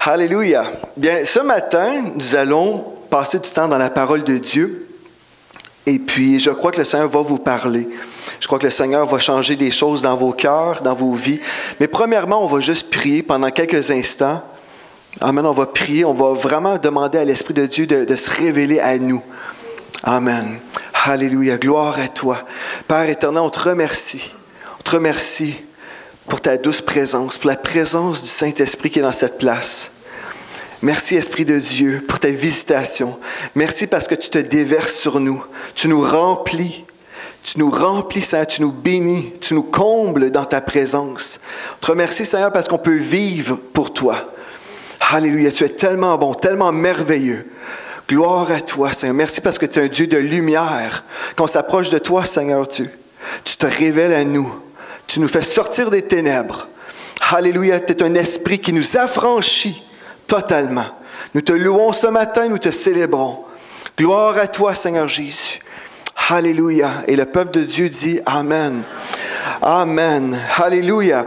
Alléluia. Bien, ce matin, nous allons passer du temps dans la parole de Dieu. Et puis, je crois que le Seigneur va vous parler. Je crois que le Seigneur va changer des choses dans vos cœurs, dans vos vies. Mais premièrement, on va juste prier pendant quelques instants. Amen, on va prier, on va vraiment demander à l'Esprit de Dieu de se révéler à nous. Amen. Alléluia. Gloire à toi. Père éternel, on te remercie. On te remercie pour ta douce présence, pour la présence du Saint-Esprit qui est dans cette place. Merci, Esprit de Dieu, pour ta visitation. Merci parce que tu te déverses sur nous. Tu nous remplis. Tu nous remplis, Seigneur, tu nous bénis, tu nous combles dans ta présence. On te remercie, Seigneur, parce qu'on peut vivre pour toi. Alléluia, tu es tellement bon, tellement merveilleux. Gloire à toi, Seigneur. Merci parce que tu es un Dieu de lumière. Quand on s'approche de toi, Seigneur, tu te révèles à nous. Tu nous fais sortir des ténèbres. Alléluia, tu es un esprit qui nous affranchit totalement. Nous te louons ce matin, nous te célébrons. Gloire à toi, Seigneur Jésus. Alléluia. Et le peuple de Dieu dit Amen. Amen. Alléluia.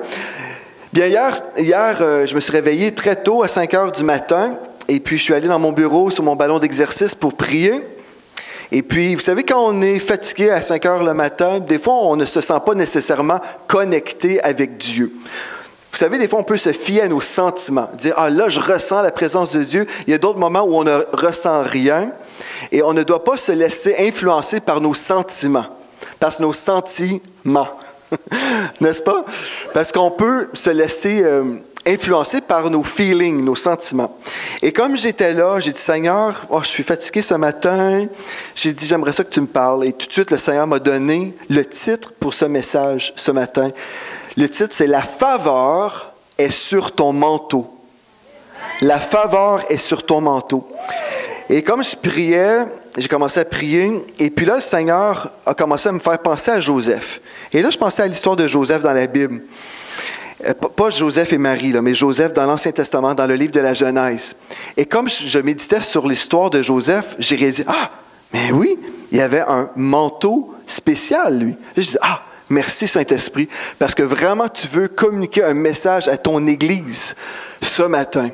Bien, hier, je me suis réveillé très tôt, à 5 heures du matin, et puis je suis allé dans mon bureau sur mon ballon d'exercice pour prier. Et puis, vous savez, quand on est fatigué à 5 heures le matin, des fois, on ne se sent pas nécessairement connecté avec Dieu. Vous savez, des fois, on peut se fier à nos sentiments, dire « Ah, là, je ressens la présence de Dieu ». Il y a d'autres moments où on ne ressent rien, et on ne doit pas se laisser influencer par nos sentiments, parce que nos sentiments, n'est-ce pas? Parce qu'on peut se laisser influencé par nos feelings, nos sentiments. Et comme j'étais là, j'ai dit, Seigneur, je suis fatigué ce matin. J'ai dit, j'aimerais ça que tu me parles. Et tout de suite, le Seigneur m'a donné le titre pour ce message ce matin. Le titre, c'est « La faveur est sur ton manteau ». La faveur est sur ton manteau. Et comme je priais, j'ai commencé à prier. Et puis là, le Seigneur a commencé à me faire penser à Joseph. Et là, je pensais à l'histoire de Joseph dans la Bible. Pas Joseph et Marie, là, mais Joseph dans l'Ancien Testament, dans le livre de la Genèse. Et comme je méditais sur l'histoire de Joseph, j'ai réalisé, mais oui, il y avait un manteau spécial, lui. Je dis, merci Saint-Esprit, parce que vraiment tu veux communiquer un message à ton Église ce matin.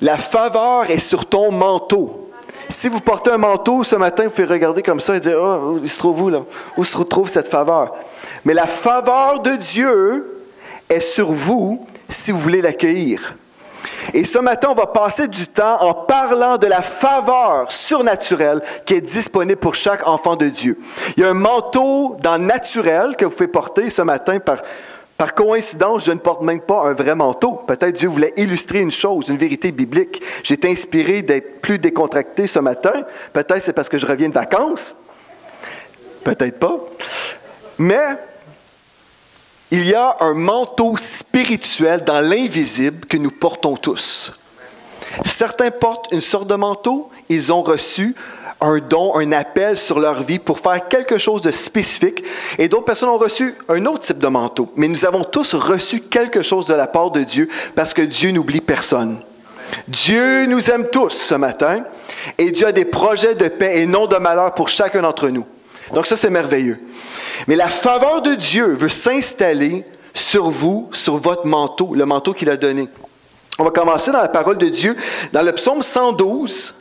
La faveur est sur ton manteau. Si vous portez un manteau ce matin, vous pouvez regarder comme ça et dire, il se trouve où là? Où se retrouve cette faveur? Mais la faveur de Dieu est sur vous si vous voulez l'accueillir. Et ce matin, on va passer du temps en parlant de la faveur surnaturelle qui est disponible pour chaque enfant de Dieu. Il y a un manteau dans le naturel que vous pouvez porter ce matin par coïncidence, je ne porte même pas un vrai manteau. Peut-être Dieu voulait illustrer une chose, une vérité biblique. J'ai été inspiré d'être plus décontracté ce matin. Peut-être c'est parce que je reviens de vacances. Peut-être pas. Mais il y a un manteau spirituel dans l'invisible que nous portons tous. Certains portent une sorte de manteau, ils ont reçu un don, un appel sur leur vie pour faire quelque chose de spécifique, et d'autres personnes ont reçu un autre type de manteau. Mais nous avons tous reçu quelque chose de la part de Dieu, parce que Dieu n'oublie personne. Dieu nous aime tous ce matin, et Dieu a des projets de paix et non de malheur pour chacun d'entre nous. Donc ça, c'est merveilleux. Mais la faveur de Dieu veut s'installer sur vous, sur votre manteau, le manteau qu'il a donné. On va commencer dans la parole de Dieu, dans le psaume 112.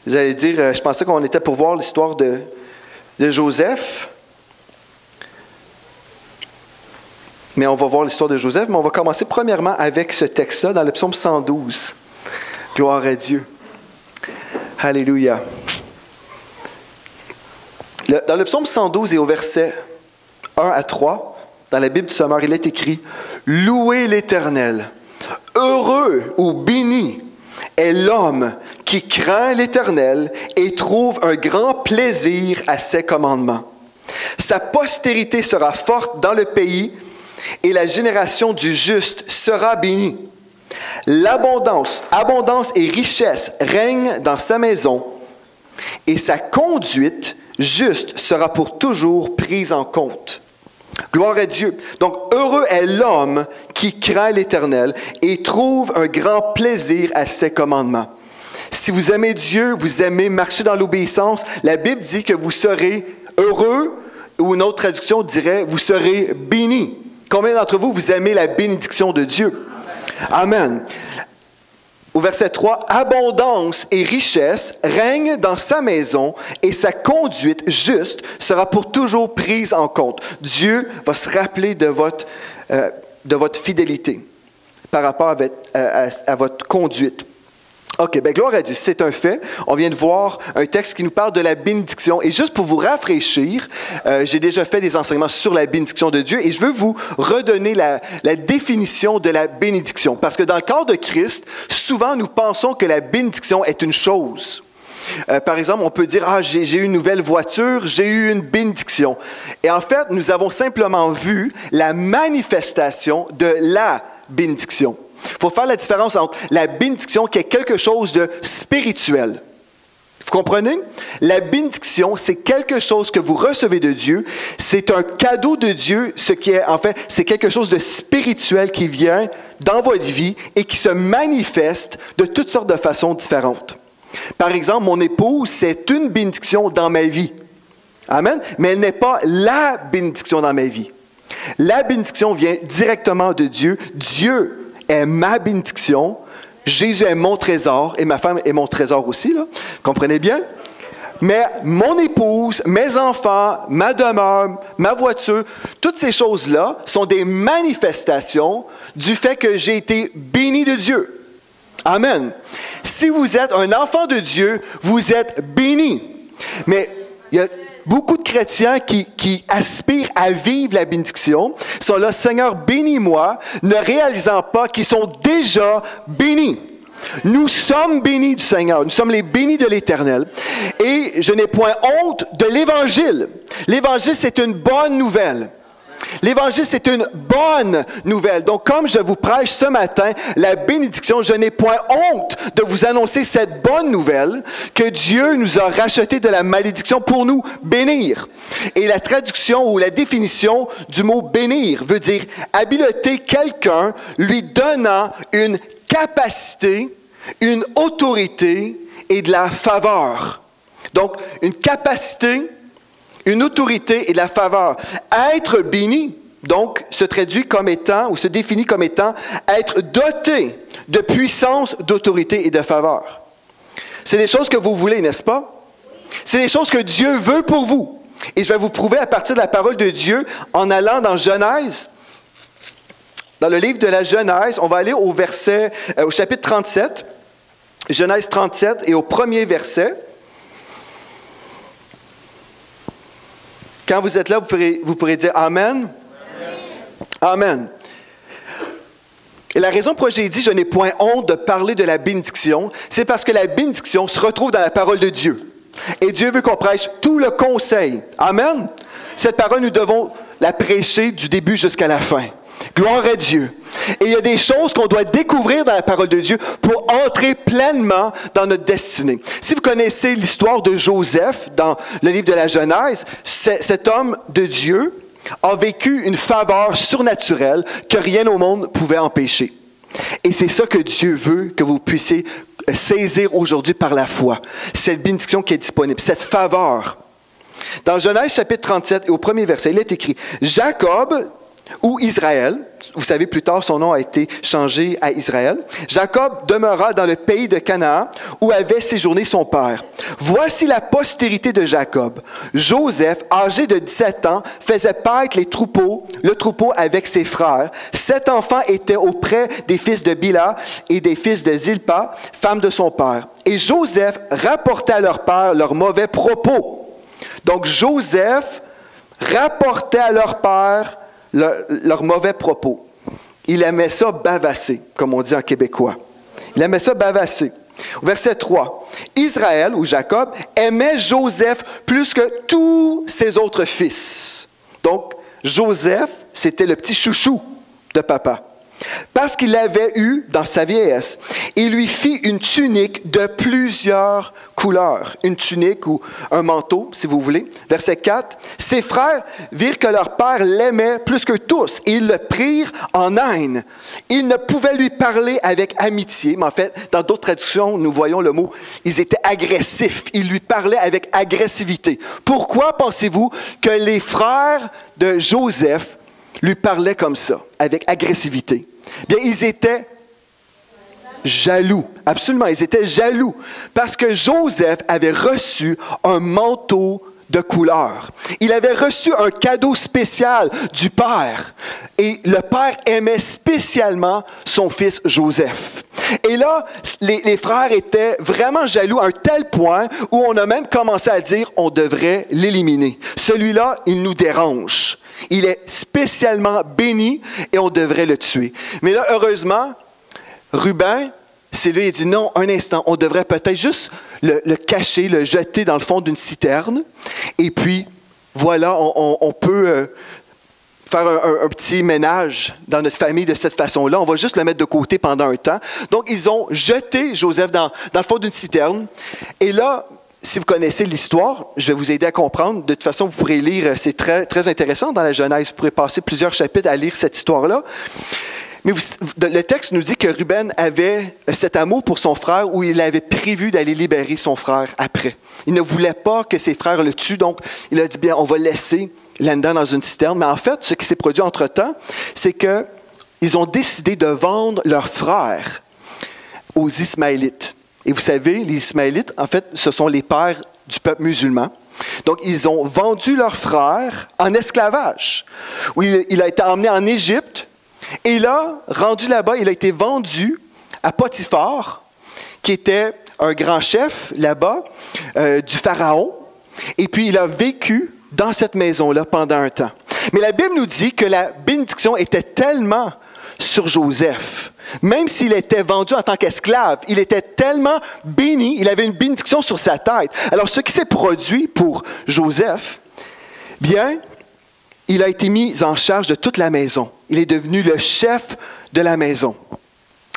Vous allez dire, je pensais qu'on était pour voir l'histoire de Joseph. Mais on va voir l'histoire de Joseph, mais on va commencer premièrement avec ce texte-là, dans le psaume 112. Gloire à Dieu. Alléluia. Dans le psaume 112 et au verset 1 à 3, dans la Bible du Sommeur, il est écrit « Louez l'Éternel, heureux ou béni est l'homme qui craint l'Éternel et trouve un grand plaisir à ses commandements. Sa postérité sera forte dans le pays et la génération du juste sera bénie. L'abondance et richesse règnent dans sa maison et sa conduite juste sera pour toujours prise en compte. » Gloire à Dieu. Donc, heureux est l'homme qui craint l'Éternel et trouve un grand plaisir à ses commandements. Si vous aimez Dieu, vous aimez marcher dans l'obéissance, la Bible dit que vous serez heureux, ou une autre traduction dirait, vous serez bénis. Combien d'entre vous, vous aimez la bénédiction de Dieu? Amen. Au verset 3, « Abondance et richesse règnent dans sa maison et sa conduite juste sera pour toujours prise en compte. » Dieu va se rappeler de votre fidélité par rapport à votre conduite. OK, bien, gloire à Dieu, c'est un fait. On vient de voir un texte qui nous parle de la bénédiction. Et juste pour vous rafraîchir, j'ai déjà fait des enseignements sur la bénédiction de Dieu et je veux vous redonner la définition de la bénédiction. Parce que dans le cadre de Christ, souvent nous pensons que la bénédiction est une chose. Par exemple, on peut dire « Ah, j'ai eu une nouvelle voiture, j'ai eu une bénédiction. » Et en fait, nous avons simplement vu la manifestation de la bénédiction. Il faut faire la différence entre la bénédiction qui est quelque chose de spirituel. Vous comprenez? La bénédiction, c'est quelque chose que vous recevez de Dieu. C'est un cadeau de Dieu, c'est quelque chose de spirituel qui vient dans votre vie et qui se manifeste de toutes sortes de façons différentes. Par exemple, mon épouse, c'est une bénédiction dans ma vie. Amen? Mais elle n'est pas la bénédiction dans ma vie. La bénédiction vient directement de Dieu. Dieu est ma bénédiction, Jésus est mon trésor, et ma femme est mon trésor aussi, là. Comprenez bien? Mais mon épouse, mes enfants, ma demeure, ma voiture, toutes ces choses-là sont des manifestations du fait que j'ai été béni de Dieu. Amen. Si vous êtes un enfant de Dieu, vous êtes béni. Mais il y a beaucoup de chrétiens qui aspirent à vivre la bénédiction, sont là, Seigneur, bénis-moi, ne réalisant pas qu'ils sont déjà bénis. Nous sommes bénis du Seigneur, nous sommes les bénis de l'Éternel. Et je n'ai point honte de l'Évangile. L'Évangile, c'est une bonne nouvelle. L'Évangile, c'est une bonne nouvelle. Donc, comme je vous prêche ce matin la bénédiction, je n'ai point honte de vous annoncer cette bonne nouvelle que Dieu nous a racheté de la malédiction pour nous bénir. Et la traduction ou la définition du mot bénir veut dire habiliter quelqu'un, lui donnant une capacité, une autorité et de la faveur. Donc, une capacité, une autorité et de la faveur. Être béni, donc, se traduit comme étant, ou se définit comme étant, être doté de puissance, d'autorité et de faveur. C'est des choses que vous voulez, n'est-ce pas? C'est des choses que Dieu veut pour vous. Et je vais vous prouver à partir de la parole de Dieu en allant dans Genèse. Dans le livre de la Genèse, on va aller au chapitre 37, Genèse 37, et au premier verset. Quand vous êtes là, vous pourrez dire Amen. Amen. Et la raison pour laquelle j'ai dit je n'ai point honte de parler de la bénédiction, c'est parce que la bénédiction se retrouve dans la parole de Dieu. Et Dieu veut qu'on prêche tout le conseil. Amen. Cette parole, nous devons la prêcher du début jusqu'à la fin. Gloire à Dieu. Et il y a des choses qu'on doit découvrir dans la parole de Dieu pour entrer pleinement dans notre destinée. Si vous connaissez l'histoire de Joseph dans le livre de la Genèse, cet homme de Dieu a vécu une faveur surnaturelle que rien au monde pouvait empêcher. Et c'est ça que Dieu veut que vous puissiez saisir aujourd'hui par la foi. Cette bénédiction qui est disponible, cette faveur. Dans Genèse chapitre 37, au premier verset, il est écrit « Jacob » ou Israël, vous savez, plus tard, son nom a été changé à Israël. Jacob demeura dans le pays de Canaan où avait séjourné son père. Voici la postérité de Jacob. Joseph, âgé de 17 ans, faisait paître le troupeau avec ses frères. 7 enfants étaient auprès des fils de Bila et des fils de Zilpa, femme de son père. Et Joseph rapportait à leur père leurs mauvais propos. Donc Joseph rapportait à leur père leurs mauvais propos. Il aimait ça bavasser, comme on dit en québécois. Il aimait ça bavasser. Verset 3. Israël, ou Jacob, aimait Joseph plus que tous ses autres fils. Donc, Joseph, c'était le petit chouchou de papa. Parce qu'il l'avait eu dans sa vieillesse. Il lui fit une tunique de plusieurs couleurs. Une tunique ou un manteau, si vous voulez. Verset 4. Ses frères virent que leur père l'aimait plus que tous. Et ils le prirent en haine. Ils ne pouvaient lui parler avec amitié. Mais en fait, dans d'autres traductions, nous voyons le mot, ils étaient agressifs. Ils lui parlaient avec agressivité. Pourquoi pensez-vous que les frères de Joseph lui parlaient comme ça, avec agressivité? Bien, ils étaient jaloux. Absolument, ils étaient jaloux parce que Joseph avait reçu un manteau de couleur. Il avait reçu un cadeau spécial du Père. Et le Père aimait spécialement son fils Joseph. Et là, les frères étaient vraiment jaloux à un tel point où on a même commencé à dire on devrait l'éliminer. Celui-là, il nous dérange. Il est spécialement béni et on devrait le tuer. Mais là, heureusement, Ruben, c'est lui, il dit non, un instant, on devrait peut-être juste le cacher, le jeter dans le fond d'une citerne. Et puis, voilà, on peut faire un petit ménage dans notre famille de cette façon-là. On va juste le mettre de côté pendant un temps. Donc, ils ont jeté Joseph dans le fond d'une citerne. Et là, si vous connaissez l'histoire, je vais vous aider à comprendre. De toute façon, vous pourrez lire, c'est très, très intéressant dans la Genèse. Vous pourrez passer plusieurs chapitres à lire cette histoire-là. Mais le texte nous dit que Ruben avait cet amour pour son frère où il avait prévu d'aller libérer son frère après. Il ne voulait pas que ses frères le tuent, donc il a dit, bien, on va le laisser là-dedans dans une citerne. Mais en fait, ce qui s'est produit entre-temps, c'est qu'ils ont décidé de vendre leur frère aux Ismaélites. Et vous savez, les Ismaélites, en fait, ce sont les pères du peuple musulman. Donc, ils ont vendu leur frère en esclavage. Où il a été emmené en Égypte. Et là, rendu là-bas, il a été vendu à Potiphar, qui était un grand chef là-bas, du Pharaon. Et puis, il a vécu dans cette maison-là pendant un temps. Mais la Bible nous dit que la bénédiction était tellement sur Joseph, même s'il était vendu en tant qu'esclave, il était tellement béni, il avait une bénédiction sur sa tête. Alors, ce qui s'est produit pour Joseph, bien, il a été mis en charge de toute la maison. Il est devenu le chef de la maison.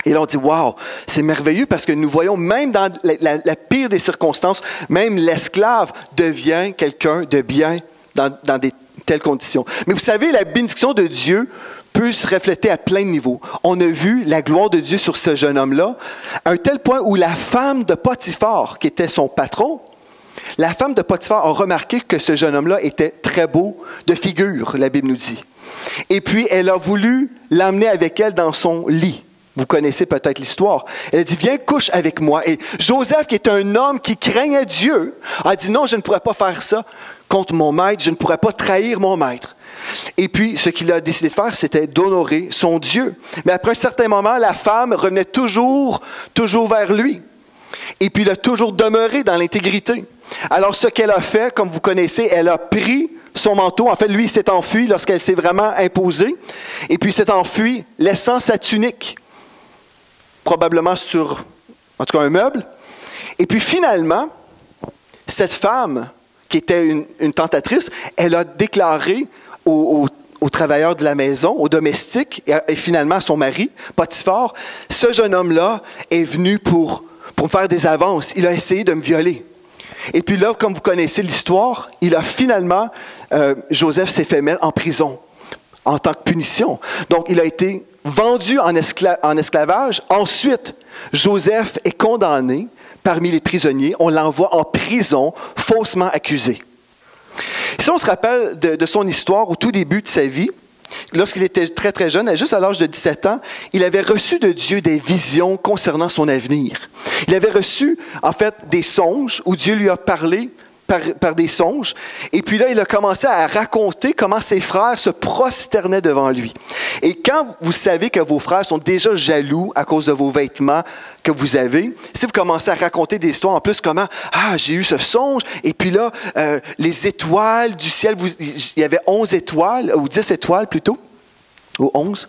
Et là, on dit, wow, c'est merveilleux parce que nous voyons, même dans la pire des circonstances, même l'esclave devient quelqu'un de bien dans des telles conditions. Mais vous savez, la bénédiction de Dieu peut se refléter à plein de niveaux. On a vu la gloire de Dieu sur ce jeune homme-là, à un tel point où la femme de Potiphar, qui était son patron, la femme de Potiphar a remarqué que ce jeune homme-là était très beau de figure, la Bible nous dit. Et puis, elle a voulu l'emmener avec elle dans son lit. Vous connaissez peut-être l'histoire. Elle a dit, viens, couche avec moi. Et Joseph, qui est un homme qui craignait Dieu, a dit, non, je ne pourrais pas faire ça contre mon maître, je ne pourrais pas trahir mon maître. Et puis, ce qu'il a décidé de faire, c'était d'honorer son Dieu. Mais après un certain moment, la femme revenait toujours vers lui. Et puis, il a toujours demeuré dans l'intégrité. Alors, ce qu'elle a fait, comme vous connaissez, elle a pris son manteau. En fait, lui, il s'est enfui lorsqu'elle s'est vraiment imposée. Et puis, il s'est enfui, laissant sa tunique, probablement sur, en tout cas, un meuble. Et puis, finalement, cette femme, qui était une tentatrice, elle a déclaré aux travailleurs de la maison, aux domestiques, et finalement à son mari, Potiphar, ce jeune homme-là est venu pour me faire des avances. Il a essayé de me violer. Et puis là, comme vous connaissez l'histoire, il a finalement, Joseph s'est fait mettre en prison en tant que punition. Donc, il a été vendu en esclavage. Ensuite, Joseph est condamné parmi les prisonniers. On l'envoie en prison, faussement accusé. Si on se rappelle de son histoire au tout début de sa vie, lorsqu'il était très, très jeune, juste à l'âge de 17 ans, il avait reçu de Dieu des visions concernant son avenir. Il avait reçu, en fait, des songes où Dieu lui a parlé par des songes. Et puis là, il a commencé à raconter comment ses frères se prosternaient devant lui. Et quand vous savez que vos frères sont déjà jaloux à cause de vos vêtements que vous avez, si vous commencez à raconter des histoires en plus, comment « Ah, j'ai eu ce songe, et puis là, les étoiles du ciel, il y avait 11 étoiles, ou 10 étoiles plutôt. » Ou 11.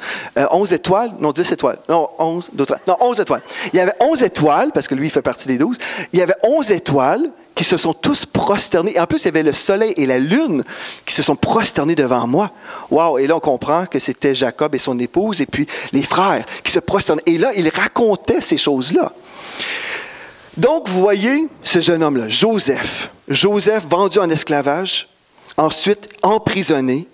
11 étoiles, non, 10 étoiles. Non, 11, d'autres. Non, 11 étoiles. Il y avait 11 étoiles, parce que lui, il fait partie des 12. Il y avait 11 étoiles qui se sont tous prosternés. Et en plus, il y avait le soleil et la lune qui se sont prosternés devant moi. Wow! Et là, on comprend que c'était Jacob et son épouse, et puis les frères qui se prosternaient. Et là, il racontait ces choses-là. Donc, vous voyez ce jeune homme-là, Joseph. Joseph, vendu en esclavage, ensuite emprisonné.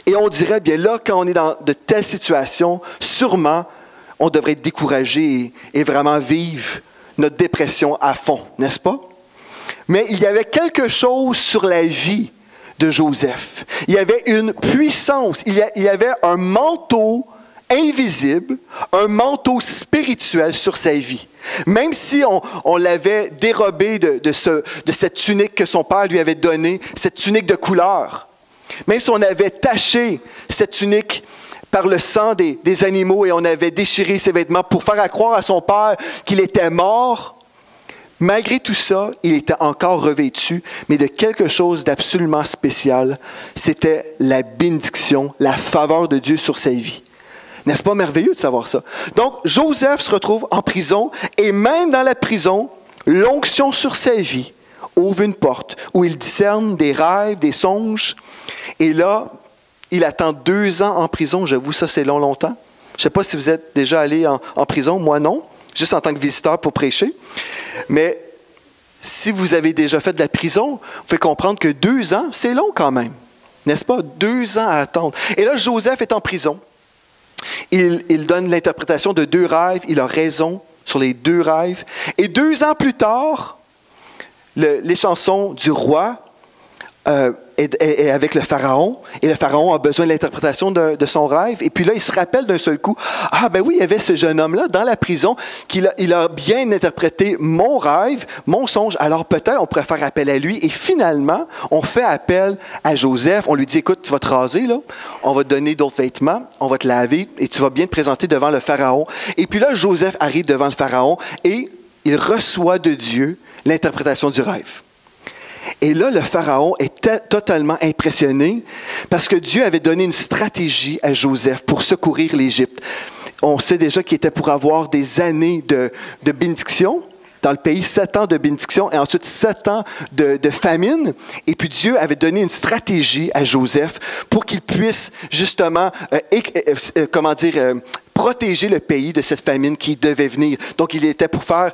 Et on dirait, bien là, quand on est dans de telles situations, sûrement, on devrait être découragé et vraiment vivre notre dépression à fond, n'est-ce pas? Mais il y avait quelque chose sur la vie de Joseph. Il y avait une puissance, il y avait un manteau invisible, un manteau spirituel sur sa vie. Même si on l'avait dérobé de cette tunique que son père lui avait donnée, cette tunique de couleur, même si on avait taché cette tunique par le sang des animaux et on avait déchiré ses vêtements pour faire croire à son père qu'il était mort, malgré tout ça, il était encore revêtu, mais de quelque chose d'absolument spécial. C'était la bénédiction, la faveur de Dieu sur sa vie. N'est-ce pas merveilleux de savoir ça? Donc, Joseph se retrouve en prison et même dans la prison, l'onction sur sa vie ouvre une porte où il discerne des rêves, des songes. Et là, il attend 2 ans en prison. J'avoue, ça, c'est longtemps. Je ne sais pas si vous êtes déjà allé en prison. Moi, non. Juste en tant que visiteur pour prêcher. Mais si vous avez déjà fait de la prison, vous pouvez comprendre que 2 ans, c'est long quand même. N'est-ce pas? 2 ans à attendre. Et là, Joseph est en prison. Il donne l'interprétation de 2 rêves. Il a raison sur les 2 rêves. Et 2 ans plus tard, les chansons du roi est avec le pharaon. Et le pharaon a besoin de l'interprétation de son rêve. Et puis là, il se rappelle d'un seul coup, « Ah ben oui, il y avait ce jeune homme-là dans la prison il a bien interprété mon rêve, mon songe. Alors peut-être on pourrait faire appel à lui. » Et finalement, on fait appel à Joseph. On lui dit, « Écoute, tu vas te raser, là. On va te donner d'autres vêtements. On va te laver et tu vas bien te présenter devant le pharaon. » Et puis là, Joseph arrive devant le pharaon et il reçoit de Dieu l'interprétation du rêve. Et là, le pharaon est totalement impressionné parce que Dieu avait donné une stratégie à Joseph pour secourir l'Égypte. On sait déjà qu'il était pour avoir des années de bénédiction dans le pays, 7 ans de bénédiction et ensuite 7 ans de famine. Et puis Dieu avait donné une stratégie à Joseph pour qu'il puisse justement, protéger le pays de cette famine qui devait venir. Donc, il était pour faire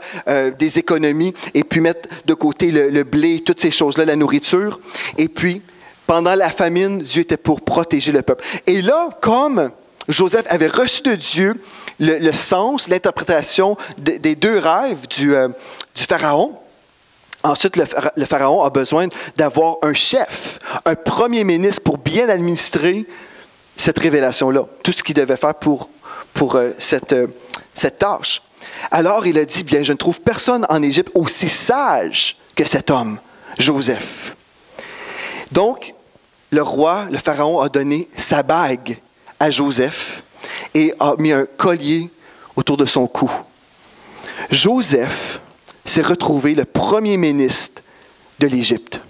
des économies et puis mettre de côté le blé, toutes ces choses-là, la nourriture. Et puis, pendant la famine, Dieu était pour protéger le peuple. Et là, comme Joseph avait reçu de Dieu le sens, l'interprétation des 2 rêves du pharaon, ensuite, le pharaon a besoin d'avoir un chef, un premier ministre pour bien administrer cette révélation-là, tout ce qu'il devait faire pour cette tâche. Alors, il a dit, bien, je ne trouve personne en Égypte aussi sage que cet homme, Joseph. Donc, le roi, le pharaon, a donné sa bague à Joseph et a mis un collier autour de son cou. Joseph s'est retrouvé le premier ministre de l'Égypte.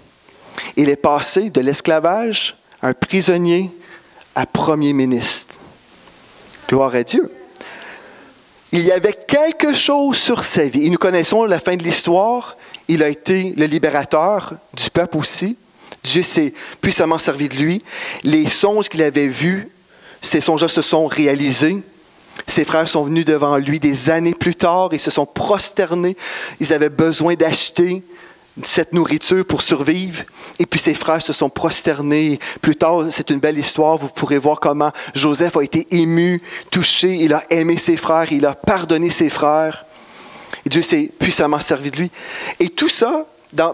Il est passé de l'esclavage à un prisonnier à premier ministre. Gloire à Dieu. Il y avait quelque chose sur sa vie. Et nous connaissons la fin de l'histoire. Il a été le libérateur du peuple aussi. Dieu s'est puissamment servi de lui. Les songes qu'il avait vus, ces songes-là se sont réalisés. Ses frères sont venus devant lui des années plus tard. Ils se sont prosternés. Ils avaient besoin d'acheter cette nourriture pour survivre. Et puis ses frères se sont prosternés. Plus tard, c'est une belle histoire. Vous pourrez voir comment Joseph a été ému, touché. Il a aimé ses frères. Il a pardonné ses frères. Et Dieu s'est puissamment servi de lui. Et tout ça,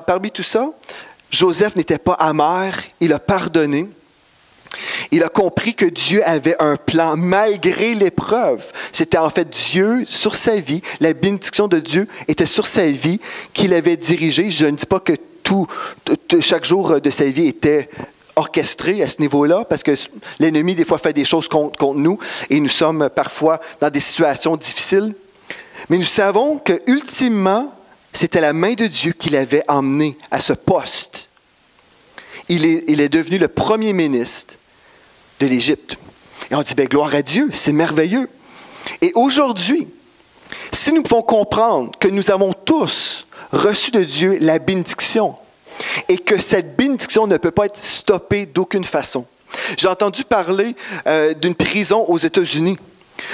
parmi tout ça, Joseph n'était pas amer. Il a pardonné. Il a compris que Dieu avait un plan malgré l'épreuve. C'était en fait Dieu sur sa vie, la bénédiction de Dieu était sur sa vie qu'il avait dirigée. Je ne dis pas que chaque jour de sa vie était orchestré à ce niveau-là, parce que l'ennemi des fois fait des choses contre nous et nous sommes parfois dans des situations difficiles. Mais nous savons que ultimement, c'était la main de Dieu qui l'avait emmené à ce poste. Il est devenu le premier ministre de l'Égypte. Et on dit, bien, gloire à Dieu, c'est merveilleux. Et aujourd'hui, si nous pouvons comprendre que nous avons tous reçu de Dieu la bénédiction et que cette bénédiction ne peut pas être stoppée d'aucune façon. J'ai entendu parler d'une prison aux États-Unis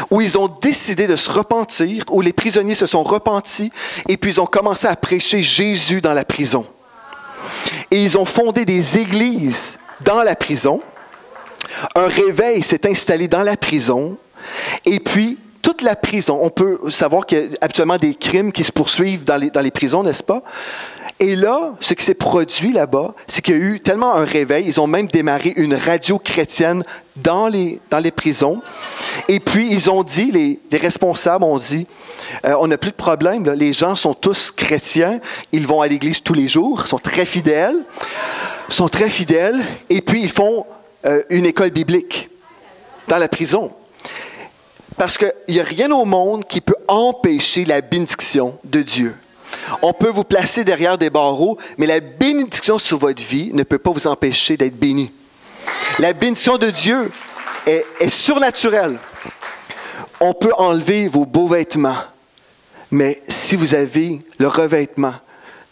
où ils ont décidé de se repentir, où les prisonniers se sont repentis et puis ils ont commencé à prêcher Jésus dans la prison. Et ils ont fondé des églises dans la prison. Un réveil s'est installé dans la prison. Et puis, toute la prison, on peut savoir qu'il y a habituellement des crimes qui se poursuivent dans les prisons, n'est-ce pas? Et là, ce qui s'est produit là-bas, c'est qu'il y a eu tellement un réveil, ils ont même démarré une radio chrétienne dans les prisons. Et puis, ils ont dit, les responsables ont dit, on n'a plus de problème, là. Les gens sont tous chrétiens, ils vont à l'église tous les jours, sont très fidèles, et puis ils font une école biblique dans la prison. Parce qu'il n'y a rien au monde qui peut empêcher la bénédiction de Dieu. On peut vous placer derrière des barreaux, mais la bénédiction sur votre vie ne peut pas vous empêcher d'être béni. La bénédiction de Dieu est surnaturelle. On peut enlever vos beaux vêtements, mais si vous avez le revêtement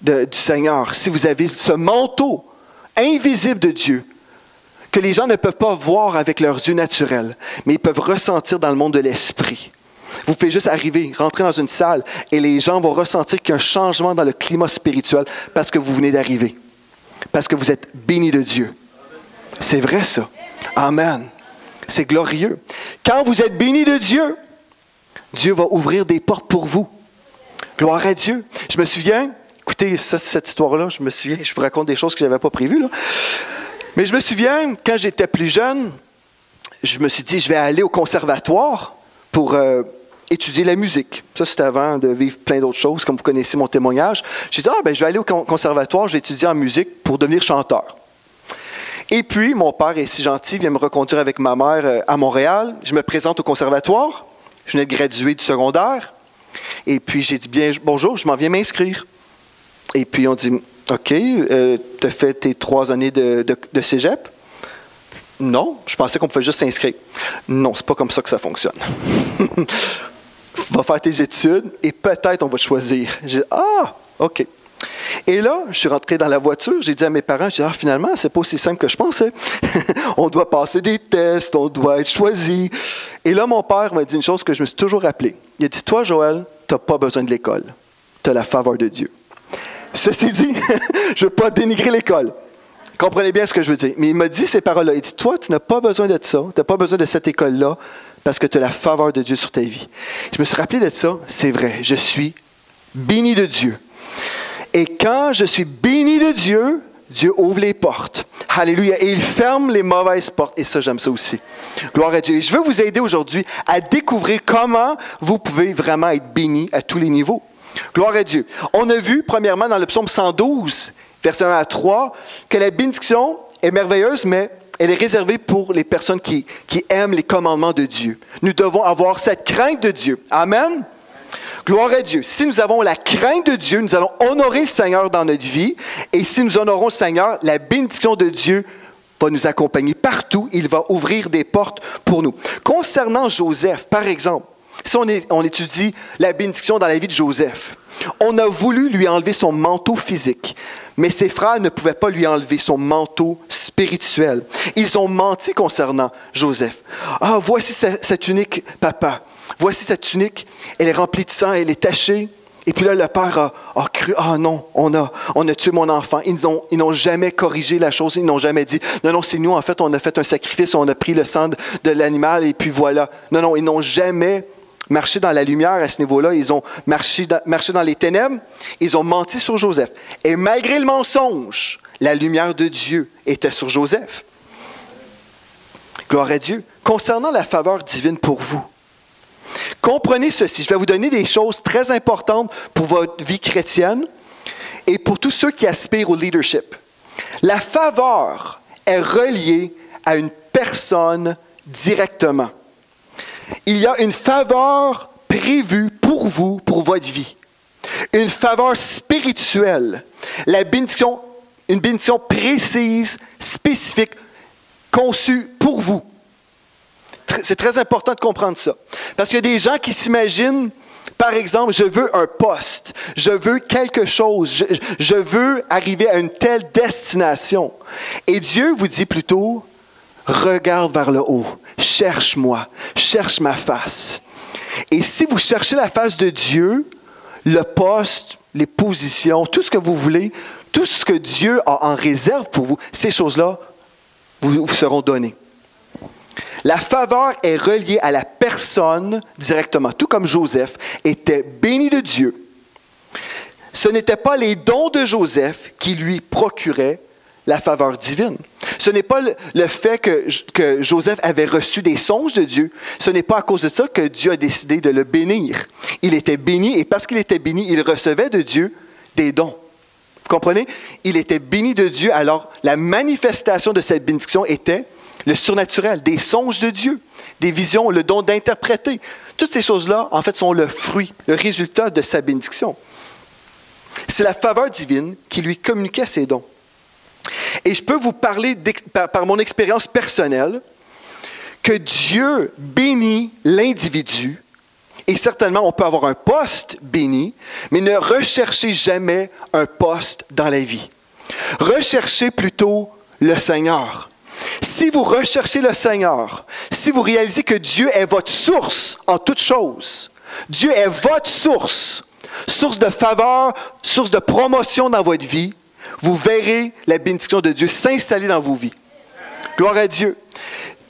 du Seigneur, si vous avez ce manteau invisible de Dieu, que les gens ne peuvent pas voir avec leurs yeux naturels, mais ils peuvent ressentir dans le monde de l'esprit. Vous pouvez juste arriver, rentrer dans une salle, et les gens vont ressentir qu'il y a un changement dans le climat spirituel parce que vous venez d'arriver, parce que vous êtes bénis de Dieu. C'est vrai ça. Amen. C'est glorieux. Quand vous êtes bénis de Dieu, Dieu va ouvrir des portes pour vous. Gloire à Dieu. Je me souviens, écoutez, cette histoire-là, je vous raconte des choses que je n'avais pas prévues, là. Mais je me souviens, quand j'étais plus jeune, je me suis dit, je vais aller au conservatoire pour étudier la musique. Ça, c'était avant de vivre plein d'autres choses, comme vous connaissez mon témoignage. J'ai dit, je vais aller au conservatoire, je vais étudier en musique pour devenir chanteur. Et puis, mon père est si gentil, il vient me reconduire avec ma mère à Montréal. Je me présente au conservatoire. Je venais de graduer du secondaire. Et puis, j'ai dit, bien, bonjour, je m'en viens m'inscrire. Et puis, on dit, OK, tu as fait tes 3 années de cégep? Non, je pensais qu'on pouvait juste s'inscrire. Non, c'est pas comme ça que ça fonctionne. Va faire tes études et peut-être on va te choisir. J'ai dit, OK. Et là, je suis rentré dans la voiture, j'ai dit à mes parents, j'ai dit, finalement, c'est pas aussi simple que je pensais. On doit passer des tests, on doit être choisi. Et là, mon père m'a dit une chose que je me suis toujours rappelée. Il a dit, toi, Joël, tu n'as pas besoin de l'école. Tu as la faveur de Dieu. Ceci dit, je ne veux pas dénigrer l'école. Comprenez bien ce que je veux dire. Mais il m'a dit ces paroles-là. Il dit, toi, tu n'as pas besoin de ça. Tu n'as pas besoin de cette école-là parce que tu as la faveur de Dieu sur ta vie. Je me suis rappelé de ça. C'est vrai. Je suis béni de Dieu. Et quand je suis béni de Dieu, Dieu ouvre les portes. Alléluia. Et il ferme les mauvaises portes. Et ça, j'aime ça aussi. Gloire à Dieu. Et je veux vous aider aujourd'hui à découvrir comment vous pouvez vraiment être béni à tous les niveaux. Gloire à Dieu. On a vu, premièrement, dans le psaume 112, versets 1 à 3, que la bénédiction est merveilleuse, mais elle est réservée pour les personnes qui aiment les commandements de Dieu. Nous devons avoir cette crainte de Dieu. Amen. Gloire à Dieu. Si nous avons la crainte de Dieu, nous allons honorer le Seigneur dans notre vie. Et si nous honorons le Seigneur, la bénédiction de Dieu va nous accompagner partout. Il va ouvrir des portes pour nous. Concernant Joseph, par exemple, si on étudie la bénédiction dans la vie de Joseph, on a voulu lui enlever son manteau physique, mais ses frères ne pouvaient pas lui enlever son manteau spirituel. Ils ont menti concernant Joseph. Voici cette tunique, papa. Voici cette tunique, elle est remplie de sang, elle est tachée. Et puis là, le père a cru, non, on a tué mon enfant. Ils n'ont jamais corrigé la chose, ils n'ont jamais dit, non, c'est nous, en fait, on a fait un sacrifice, on a pris le sang de l'animal et puis voilà. Non, ils n'ont jamais marché dans la lumière à ce niveau-là, ils ont marché dans les ténèbres, ils ont menti sur Joseph. Et malgré le mensonge, la lumière de Dieu était sur Joseph. Gloire à Dieu. Concernant la faveur divine pour vous, comprenez ceci, je vais vous donner des choses très importantes pour votre vie chrétienne et pour tous ceux qui aspirent au leadership. La faveur est reliée à une personne directement. Il y a une faveur prévue pour vous, pour votre vie. Une faveur spirituelle. Une bénédiction précise, spécifique, conçue pour vous. C'est très important de comprendre ça. Parce qu'il y a des gens qui s'imaginent, par exemple, je veux un poste, je veux quelque chose, je veux arriver à une telle destination. Et Dieu vous dit plutôt, regarde vers le haut, cherche-moi, cherche ma face. Et si vous cherchez la face de Dieu, le poste, les positions, tout ce que vous voulez, tout ce que Dieu a en réserve pour vous, ces choses-là vous seront données. La faveur est reliée à la personne directement, tout comme Joseph était béni de Dieu. Ce n'étaient pas les dons de Joseph qui lui procuraient la faveur divine. Ce n'est pas le fait que Joseph avait reçu des songes de Dieu. Ce n'est pas à cause de ça que Dieu a décidé de le bénir. Il était béni et parce qu'il était béni, il recevait de Dieu des dons. Vous comprenez? Il était béni de Dieu, alors la manifestation de cette bénédiction était le surnaturel, des songes de Dieu, des visions, le don d'interpréter. Toutes ces choses-là, en fait, sont le fruit, le résultat de sa bénédiction. C'est la faveur divine qui lui communiquait ses dons. Et je peux vous parler par mon expérience personnelle que Dieu bénit l'individu et certainement on peut avoir un poste béni, mais ne recherchez jamais un poste dans la vie. Recherchez plutôt le Seigneur. Si vous recherchez le Seigneur, si vous réalisez que Dieu est votre source en toutes choses, Dieu est votre source de faveur, source de promotion dans votre vie, vous verrez la bénédiction de Dieu s'installer dans vos vies. Gloire à Dieu.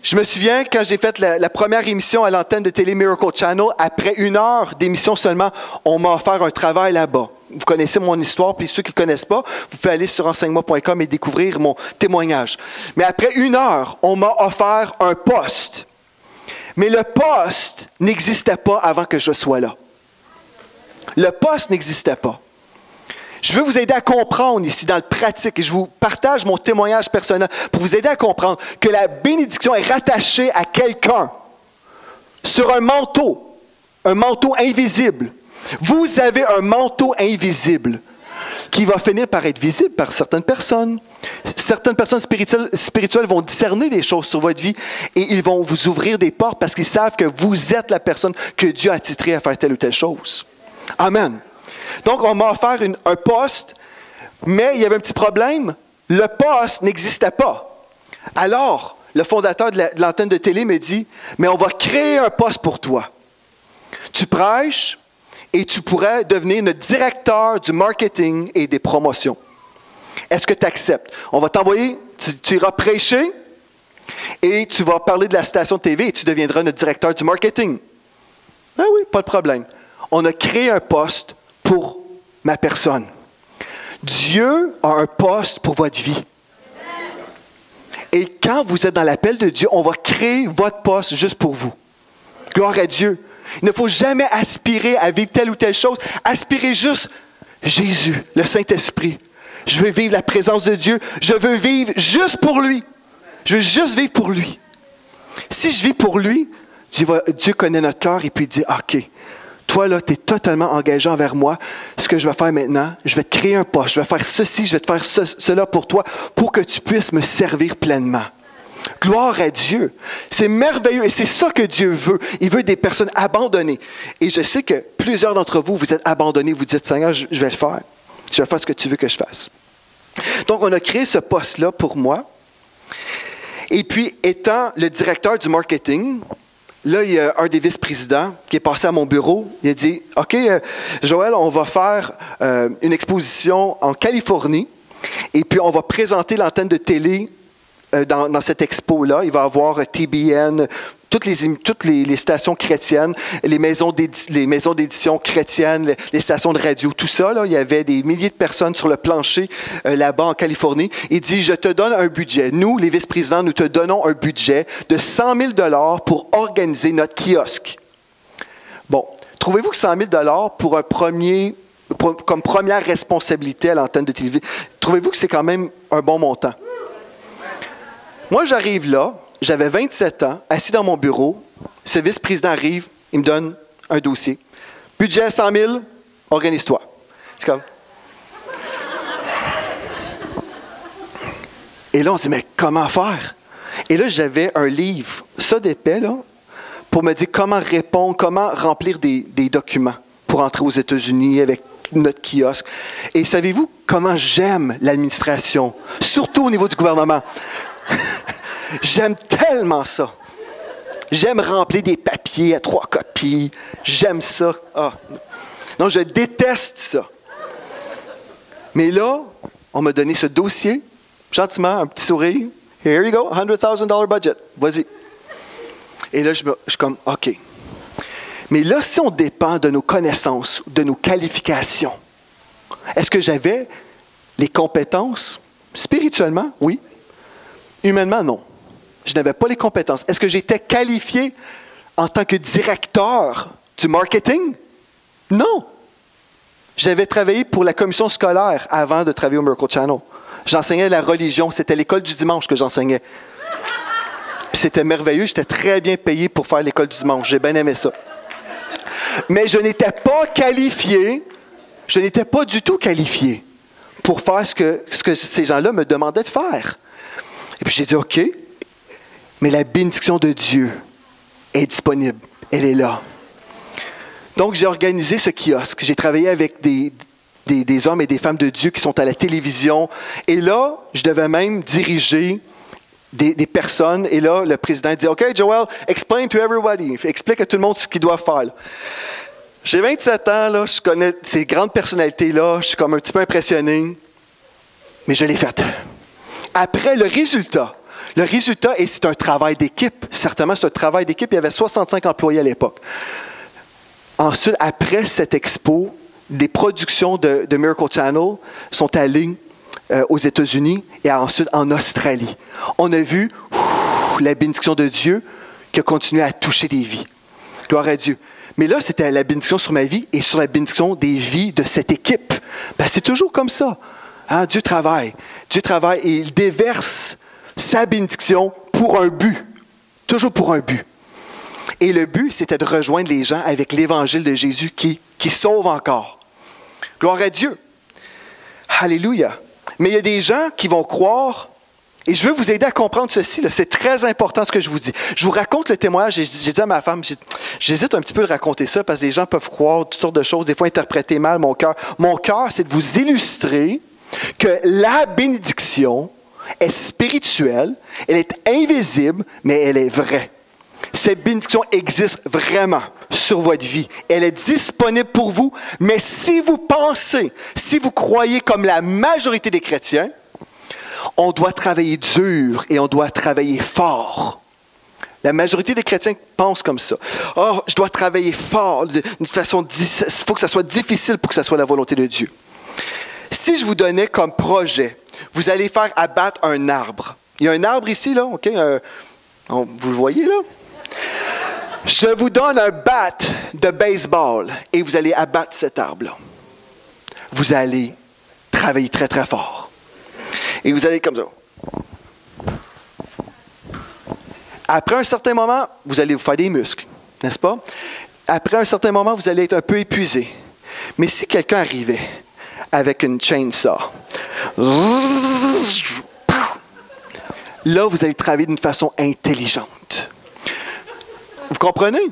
Je me souviens, quand j'ai fait la première émission à l'antenne de Télé Miracle Channel, après 1 heure d'émission seulement, on m'a offert un travail là-bas. Vous connaissez mon histoire, puis ceux qui ne connaissent pas, vous pouvez aller sur enseignement.com et découvrir mon témoignage. Mais après 1 heure, on m'a offert un poste. Mais le poste n'existait pas avant que je sois là. Le poste n'existait pas. Je veux vous aider à comprendre ici dans le pratique et je vous partage mon témoignage personnel pour vous aider à comprendre que la bénédiction est rattachée à quelqu'un sur un manteau invisible. Vous avez un manteau invisible qui va finir par être visible par certaines personnes. Certaines personnes spirituelles vont discerner des choses sur votre vie et ils vont vous ouvrir des portes parce qu'ils savent que vous êtes la personne que Dieu a titrée à faire telle ou telle chose. Amen. Donc, on m'a offert un poste, mais il y avait un petit problème. Le poste n'existait pas. Alors, le fondateur de l'antenne de télé me dit, mais on va créer un poste pour toi. Tu prêches et tu pourrais devenir notre directeur du marketing et des promotions. Est-ce que tu acceptes? On va t'envoyer, tu iras prêcher et tu vas parler de la station de TV et tu deviendras notre directeur du marketing. Ah oui, pas de problème. On a créé un poste pour ma personne. Dieu a un poste pour votre vie. Et quand vous êtes dans l'appel de Dieu, on va créer votre poste juste pour vous. Gloire à Dieu. Il ne faut jamais aspirer à vivre telle ou telle chose. Aspirez juste Jésus, le Saint-Esprit. Je veux vivre la présence de Dieu. Je veux vivre juste pour lui. Je veux juste vivre pour lui. Si je vis pour lui, Dieu connaît notre cœur et puis il dit, OK, toi, là, tu es totalement engagé envers moi. Ce que je vais faire maintenant, je vais te créer un poste. Je vais faire ceci, je vais te faire cela pour toi, pour que tu puisses me servir pleinement. Gloire à Dieu. C'est merveilleux et c'est ça que Dieu veut. Il veut des personnes abandonnées. Et je sais que plusieurs d'entre vous, vous êtes abandonnés. Vous dites, Seigneur, je vais le faire. Je vais faire ce que tu veux que je fasse. Donc, on a créé ce poste-là pour moi. Et puis, étant le directeur du marketing, là, il y a un des vice-présidents qui est passé à mon bureau. Il a dit, OK, Joël, on va faire une exposition en Californie et puis on va présenter l'antenne de télé dans cette expo-là. Il va y avoir TBN, toutes les stations chrétiennes, les maisons d'édition chrétiennes, les stations de radio, tout ça. Là, il y avait des milliers de personnes sur le plancher là-bas en Californie. Il dit, je te donne un budget. Nous, les vice-présidents, nous te donnons un budget de 100 000 $ pour organiser notre kiosque. Bon, trouvez-vous que 100 000 $ comme première responsabilité à l'antenne de télévision, trouvez-vous que c'est quand même un bon montant? Moi, j'arrive là, j'avais 27 ans, assis dans mon bureau. Ce vice-président arrive, il me donne un dossier. Budget 100 000, organise-toi. C'est comme... Et là, on se dit, mais comment faire? Et là, j'avais un livre, ça d'épais, là, pour me dire comment répondre, comment remplir des documents pour entrer aux États-Unis avec notre kiosque. Et savez-vous comment j'aime l'administration, surtout au niveau du gouvernement? J'aime tellement ça. J'aime remplir des papiers à 3 copies. J'aime ça. Ah. Non, je déteste ça. Mais là, on m'a donné ce dossier, gentiment, un petit sourire. Here you go, $100,000 budget. Vas-y. Et là, je suis comme, OK. Mais là, si on dépend de nos connaissances, de nos qualifications, est-ce que j'avais les compétences Spirituellement, oui. Humainement, non. Je n'avais pas les compétences. Est-ce que j'étais qualifié en tant que directeur du marketing? Non. J'avais travaillé pour la commission scolaire avant de travailler au Miracle Channel. J'enseignais la religion. C'était l'école du dimanche que j'enseignais. Puis c'était merveilleux. J'étais très bien payé pour faire l'école du dimanche. J'ai bien aimé ça. Mais je n'étais pas qualifié. Je n'étais pas du tout qualifié pour faire ce que ces gens-là me demandaient de faire. Et puis j'ai dit, OK, mais la bénédiction de Dieu est disponible. Elle est là. Donc j'ai organisé ce kiosque. J'ai travaillé avec des hommes et des femmes de Dieu qui sont à la télévision. Et là, je devais même diriger des personnes. Et là, le président dit, OK, Joel, explain to everybody. Explique à tout le monde ce qu'ils doivent faire. Là. J'ai 27 ans, là, je connais ces grandes personnalités-là. Je suis comme un petit peu impressionné. Mais je l'ai fait. Après, le résultat, et c'est un travail d'équipe. Certainement, c'est un travail d'équipe. Il y avait 65 employés à l'époque. Ensuite, après cette expo, des productions de Miracle Channel sont allées aux États-Unis et ensuite en Australie. On a vu la bénédiction de Dieu qui a continué à toucher des vies. Gloire à Dieu. Mais là, c'était la bénédiction sur ma vie et sur la bénédiction des vies de cette équipe. Ben, c'est toujours comme ça. Hein? Dieu travaille et il déverse sa bénédiction pour un but. Toujours pour un but. Et le but, c'était de rejoindre les gens avec l'évangile de Jésus qui sauve encore. Gloire à Dieu. Alléluia. Mais il y a des gens qui vont croire, et je veux vous aider à comprendre ceci, là. C'est très important ce que je vous dis. Je vous raconte le témoignage, j'ai dit à ma femme, j'hésite un petit peu de raconter ça parce que les gens peuvent croire toutes sortes de choses, des fois interpréter mal mon cœur. Mon cœur, c'est de vous illustrer que la bénédiction est spirituelle, elle est invisible, mais elle est vraie. Cette bénédiction existe vraiment sur votre vie. Elle est disponible pour vous, mais si vous pensez, si vous croyez comme la majorité des chrétiens, on doit travailler dur et on doit travailler fort. La majorité des chrétiens pensent comme ça. Oh, je dois travailler fort, d'une façon, il faut que ça soit difficile pour que ça soit la volonté de Dieu. Si je vous donnais comme projet, vous allez faire abattre un arbre. Il y a un arbre ici, là, OK? Vous le voyez, là? Je vous donne un bat de baseball et vous allez abattre cet arbre-là. Vous allez travailler très, très fort. Et vous allez comme ça. Après un certain moment, vous allez vous faire des muscles, n'est-ce pas? Après un certain moment, vous allez être un peu épuisé. Mais si quelqu'un arrivait avec une chainsaw, là, vous allez travailler d'une façon intelligente. Vous comprenez?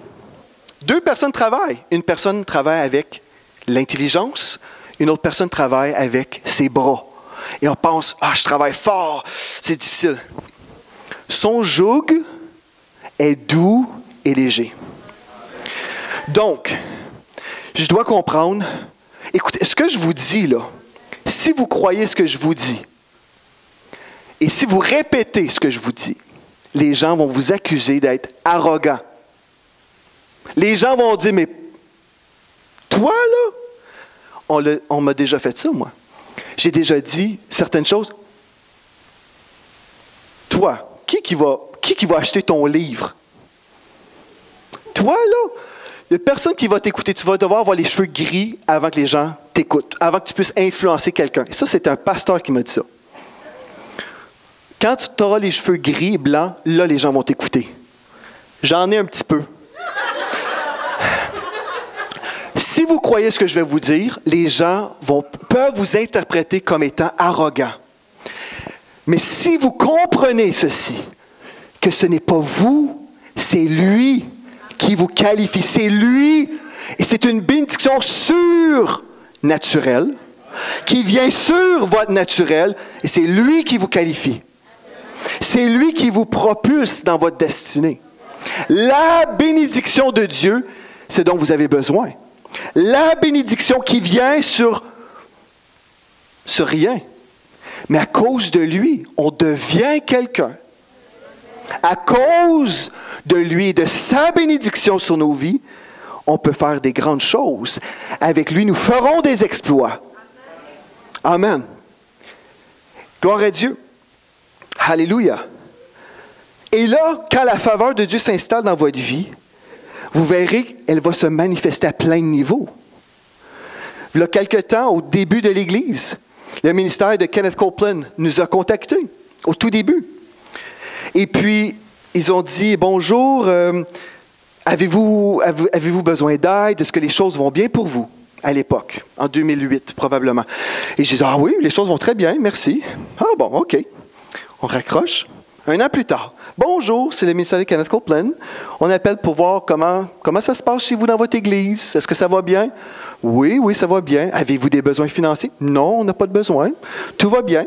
Deux personnes travaillent. Une personne travaille avec l'intelligence, une autre personne travaille avec ses bras. Et on pense, je travaille fort, c'est difficile. Son joug est doux et léger. Donc, je dois comprendre, écoutez, ce que je vous dis là, si vous croyez ce que je vous dis, et si vous répétez ce que je vous dis, les gens vont vous accuser d'être arrogant. Les gens vont dire, mais toi là, on m'a déjà fait ça, moi. J'ai déjà dit certaines choses. Toi, qui va acheter ton livre? Toi, là, il n'y a personne qui va t'écouter. Tu vas devoir avoir les cheveux gris avant que les gens t'écoutent, avant que tu puisses influencer quelqu'un. Et ça, c'est un pasteur qui m'a dit ça. Quand tu auras les cheveux gris et blancs, là, les gens vont t'écouter. J'en ai un petit peu. Si vous croyez ce que je vais vous dire, les gens peuvent vous interpréter comme étant arrogant. Mais si vous comprenez ceci, que ce n'est pas vous, c'est lui qui vous qualifie. C'est lui, et c'est une bénédiction surnaturelle qui vient sur votre naturel, et c'est lui qui vous qualifie. C'est lui qui vous propulse dans votre destinée. La bénédiction de Dieu, c'est dont vous avez besoin. La bénédiction qui vient sur rien. Mais à cause de lui, on devient quelqu'un. À cause de lui et de sa bénédiction sur nos vies, on peut faire des grandes choses. Avec lui, nous ferons des exploits. Amen. Gloire à Dieu. Alléluia. Et là, quand la faveur de Dieu s'installe dans votre vie, vous verrez qu'elle va se manifester à plein de niveaux. Il y a quelque temps, au début de l'Église, le ministère de Kenneth Copeland nous a contactés, au tout début. Et puis, ils ont dit, bonjour, avez-vous besoin d'aide? Est-ce que les choses vont bien pour vous? À l'époque, en 2008 probablement. Et j'ai dit, ah oui, les choses vont très bien, merci. Ah bon, OK. On raccroche. Un an plus tard, bonjour, c'est le ministère de Kenneth Copeland. On appelle pour voir comment ça se passe chez vous dans votre église. Est-ce que ça va bien? Oui, ça va bien. Avez-vous des besoins financiers? Non, on n'a pas de besoin. Tout va bien.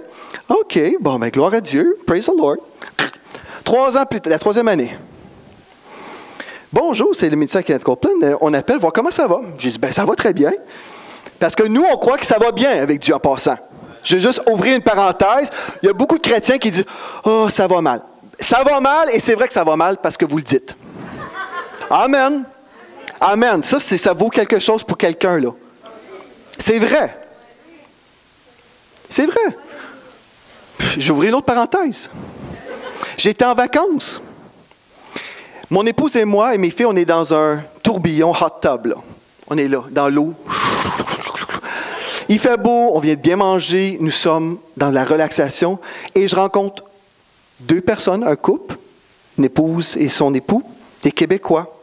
OK, bon, ben gloire à Dieu. Praise the Lord. 3 ans plus tard, la 3e année. Bonjour, c'est le ministère de Kenneth Copeland. On appelle voir comment ça va. J'ai dit, ben ça va très bien. Parce que nous, on croit que ça va bien avec Dieu en passant. Je vais juste ouvrir une parenthèse. Il y a beaucoup de chrétiens qui disent « Oh, ça va mal. » Ça va mal, et c'est vrai que ça va mal parce que vous le dites. Amen. Amen. Ça vaut quelque chose pour quelqu'un, là. C'est vrai. C'est vrai. J'ai ouvert une autre parenthèse. J'étais en vacances. Mon épouse et moi et mes filles, on est dans un tourbillon hot tub, là. On est là, dans l'eau. Il fait beau, on vient de bien manger, nous sommes dans la relaxation et je rencontre 2 personnes, un couple, une épouse et son époux, des Québécois.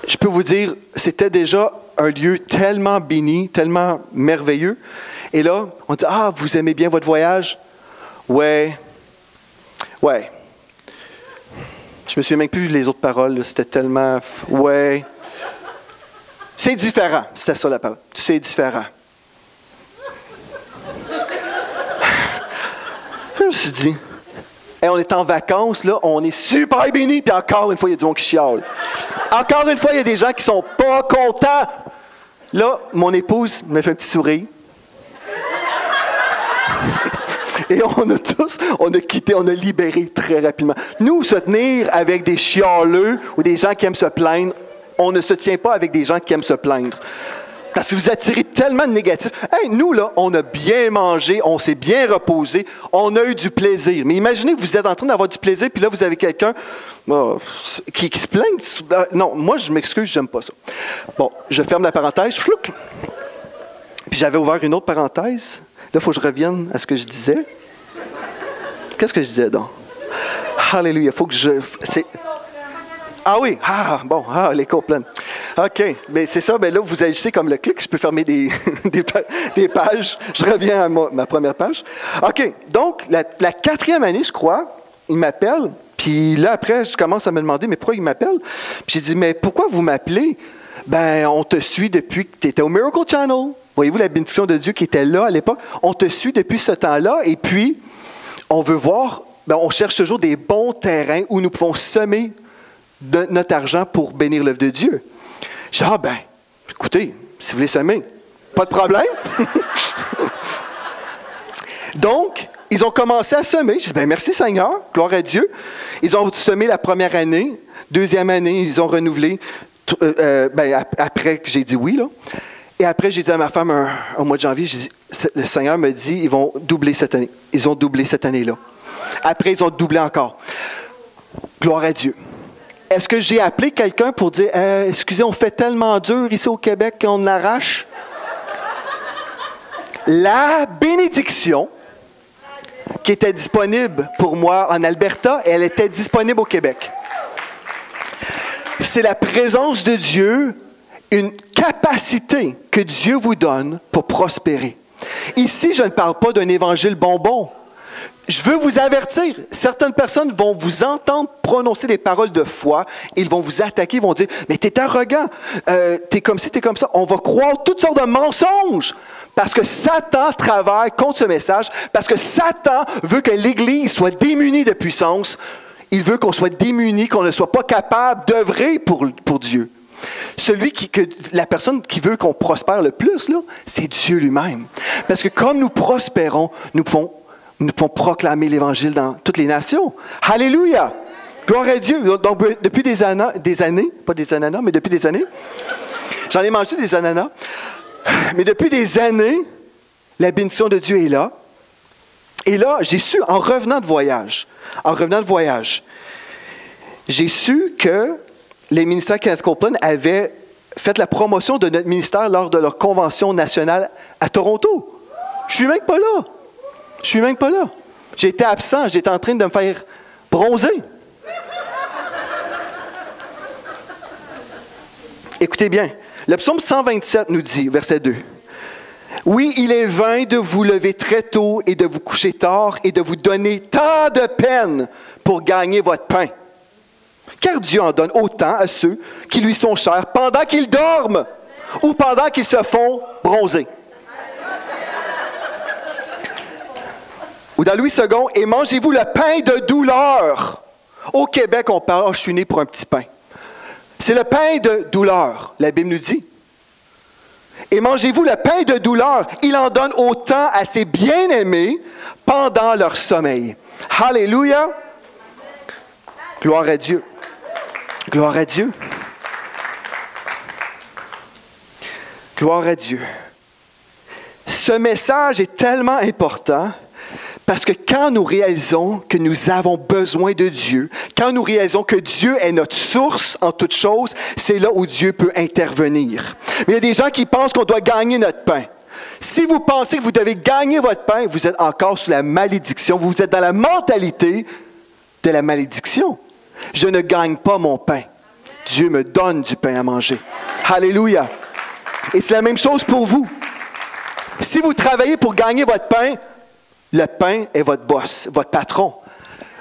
Je peux vous dire, c'était déjà un lieu tellement béni, tellement merveilleux. Et là, on dit, ah, vous aimez bien votre voyage? Ouais. Je me souviens même plus les autres paroles, c'était tellement, ouais. C'est différent, c'était ça la parole. C'est différent. Je me suis dit, on est en vacances, là, on est super bénis, puis encore une fois, il y a du monde qui chiale. Encore une fois, il y a des gens qui sont pas contents. Là, mon épouse me fait un petit sourire. Et on a quitté, on a libéré très rapidement. Nous, se tenir avec des chialeux ou des gens qui aiment se plaindre, on ne se tient pas avec des gens qui aiment se plaindre. Parce que vous attirez tellement de négatifs. Hey, nous, là, on a bien mangé, on s'est bien reposé, on a eu du plaisir. Mais imaginez que vous êtes en train d'avoir du plaisir, puis là, vous avez quelqu'un qui se plaint. Non, moi, je m'excuse, j'aime pas ça. Bon, je ferme la parenthèse. Chlouc. Puis j'avais ouvert une autre parenthèse. Là, il faut que je revienne à ce que je disais. Qu'est-ce que je disais, donc? Alléluia, il faut que je... Ah oui, les Copeland. OK, mais c'est ça, mais là, vous agissez comme le clic, je peux fermer des pages. Je reviens à ma première page. OK, donc, la 4e année, je crois, il m'appelle, puis là, après, je commence à me demander, mais pourquoi il m'appelle? Puis j'ai dit, mais pourquoi vous m'appelez? Ben, on te suit depuis que tu étais au Miracle Channel. Voyez-vous la bénédiction de Dieu qui était là à l'époque? On te suit depuis ce temps-là, et puis, on veut voir, on cherche toujours des bons terrains où nous pouvons semer de notre argent pour bénir l'œuvre de Dieu. Je dis, écoutez, si vous voulez semer, pas de problème. Donc, ils ont commencé à semer. Je dis, merci Seigneur, gloire à Dieu. Ils ont semé la première année, 2e année, ils ont renouvelé, après que j'ai dit oui, là. Et après, j'ai dit à ma femme, au mois de janvier, le Seigneur me dit, ils vont doubler cette année. Ils ont doublé cette année-là. Après, ils ont doublé encore. Gloire à Dieu. Est-ce que j'ai appelé quelqu'un pour dire, excusez, on fait tellement dur ici au Québec qu'on arrache? La bénédiction qui était disponible pour moi en Alberta, elle était disponible au Québec. C'est la présence de Dieu, une capacité que Dieu vous donne pour prospérer. Ici, je ne parle pas d'un évangile bonbon. Je veux vous avertir, certaines personnes vont vous entendre prononcer des paroles de foi, ils vont vous attaquer, ils vont dire « Mais t'es arrogant, t'es comme ci, t'es comme ça ». On va croire toutes sortes de mensonges parce que Satan travaille contre ce message, parce que Satan veut que l'Église soit démunie de puissance. Il veut qu'on soit démunis, qu'on ne soit pas capable d'œuvrer pour Dieu. La personne qui veut qu'on prospère le plus, là, c'est Dieu lui-même. Parce que comme nous prospérons, nous pouvons proclamer l'Évangile dans toutes les nations. Alléluia! Gloire à Dieu! Donc, depuis des années, pas des ananas, mais depuis des années, j'en ai mangé des ananas. Mais depuis des années, la bénédiction de Dieu est là. Et là, j'ai su, en revenant de voyage, j'ai su que les ministères Kenneth Copeland avaient fait la promotion de notre ministère lors de leur convention nationale à Toronto. Je suis même pas là. J'étais absent, j'étais en train de me faire bronzer. Écoutez bien, le psaume 127 nous dit, verset 2, « Oui, il est vain de vous lever très tôt et de vous coucher tard et de vous donner tant de peine pour gagner votre pain. Car Dieu en donne autant à ceux qui lui sont chers pendant qu'ils dorment ou pendant qu'ils se font bronzer. » Ou dans Louis II, « Et mangez-vous le pain de douleur. » Au Québec, on parle, « Je suis né pour un petit pain. » C'est le pain de douleur, la Bible nous dit. Et mangez-vous le pain de douleur. Il en donne autant à ses bien-aimés pendant leur sommeil. Alléluia. Gloire à Dieu. Gloire à Dieu. Gloire à Dieu. Ce message est tellement important parce que quand nous réalisons que nous avons besoin de Dieu, quand nous réalisons que Dieu est notre source en toutes choses, c'est là où Dieu peut intervenir. Mais il y a des gens qui pensent qu'on doit gagner notre pain. Si vous pensez que vous devez gagner votre pain, vous êtes encore sous la malédiction. Vous êtes dans la mentalité de la malédiction. Je ne gagne pas mon pain. Dieu me donne du pain à manger. Alléluia. Et c'est la même chose pour vous. Si vous travaillez pour gagner votre pain, le pain est votre boss, votre patron.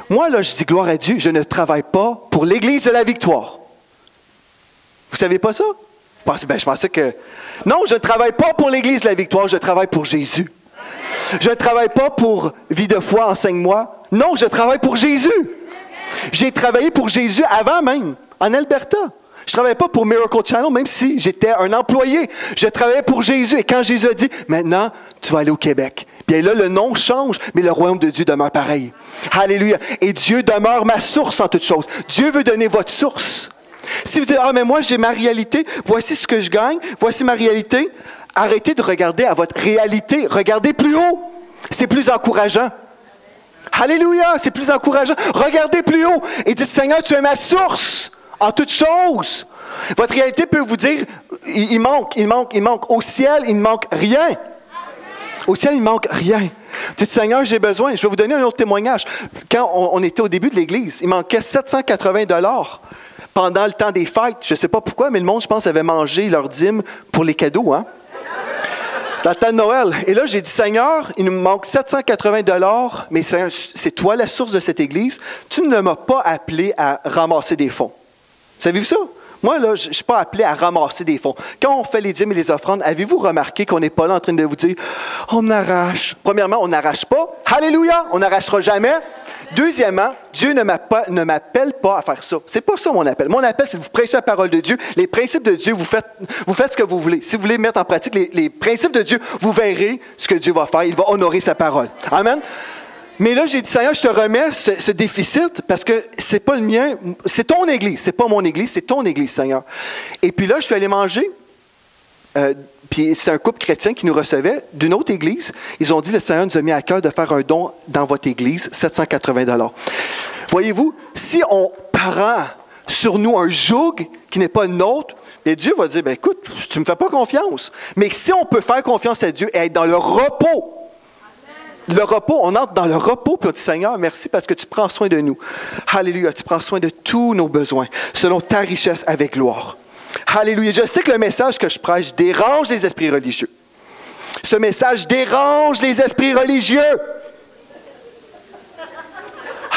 Moi, là, je dis gloire à Dieu, je ne travaille pas pour l'Église de la victoire. Vous ne savez pas ça? Je pensais que... Non, je ne travaille pas pour l'Église de la victoire, je travaille pour Jésus. Je ne travaille pas pour Vie de foi, enseigne-moi. Non, je travaille pour Jésus. J'ai travaillé pour Jésus avant même, en Alberta. Je ne travaillais pas pour Miracle Channel, même si j'étais un employé. Je travaillais pour Jésus. Et quand Jésus a dit, maintenant, tu vas aller au Québec. Bien là, le nom change, mais le royaume de Dieu demeure pareil. Alléluia. Et Dieu demeure ma source en toutes choses. Dieu veut donner votre source. Si vous dites, ah, mais moi, j'ai ma réalité, voici ce que je gagne, voici ma réalité, arrêtez de regarder à votre réalité. Regardez plus haut. C'est plus encourageant. Alléluia, c'est plus encourageant. Regardez plus haut et dites, Seigneur, tu es ma source en toutes choses. Votre réalité peut vous dire, il manque. Au ciel, il ne manque rien. Au ciel, il ne manque rien. Dites, Seigneur, j'ai besoin. Je vais vous donner un autre témoignage. Quand on était au début de l'Église, il manquait 780 $ pendant le temps des fêtes. Je ne sais pas pourquoi, mais le monde, je pense, avait mangé leur dîme pour les cadeaux, hein? Dans le temps de Noël. Et là, j'ai dit, Seigneur, il nous manque 780 $, mais c'est toi la source de cette Église. Tu ne m'as pas appelé à ramasser des fonds. Savez-vous ça? Moi, là, je ne suis pas appelé à ramasser des fonds. Quand on fait les dîmes et les offrandes, avez-vous remarqué qu'on n'est pas là en train de vous dire « On arrache ». Premièrement, on n'arrache pas. Alléluia! On n'arrachera jamais. Deuxièmement, Dieu ne m'appelle pas à faire ça. C'est pas ça mon appel. Mon appel, c'est de vous prêcher la parole de Dieu. Les principes de Dieu, vous faites ce que vous voulez. Si vous voulez mettre en pratique les principes de Dieu, vous verrez ce que Dieu va faire. Il va honorer sa parole. Amen. Mais là, j'ai dit, Seigneur, je te remets ce déficit parce que c'est pas le mien, c'est ton Église, c'est pas mon Église, c'est ton Église, Seigneur. Et puis là, je suis allé manger, puis c'est un couple chrétien qui nous recevait d'une autre Église. Ils ont dit, le Seigneur nous a mis à cœur de faire un don dans votre Église, 780 $. Voyez-vous, si on prend sur nous un joug qui n'est pas nôtre, et Dieu va dire, ben écoute, tu ne me fais pas confiance. Mais si on peut faire confiance à Dieu et être dans le repos, on entre dans le repos, puis on dit, Seigneur, merci parce que tu prends soin de nous. Alléluia, tu prends soin de tous nos besoins, selon ta richesse avec gloire. Alléluia, je sais que le message que je prêche dérange les esprits religieux. Ce message dérange les esprits religieux.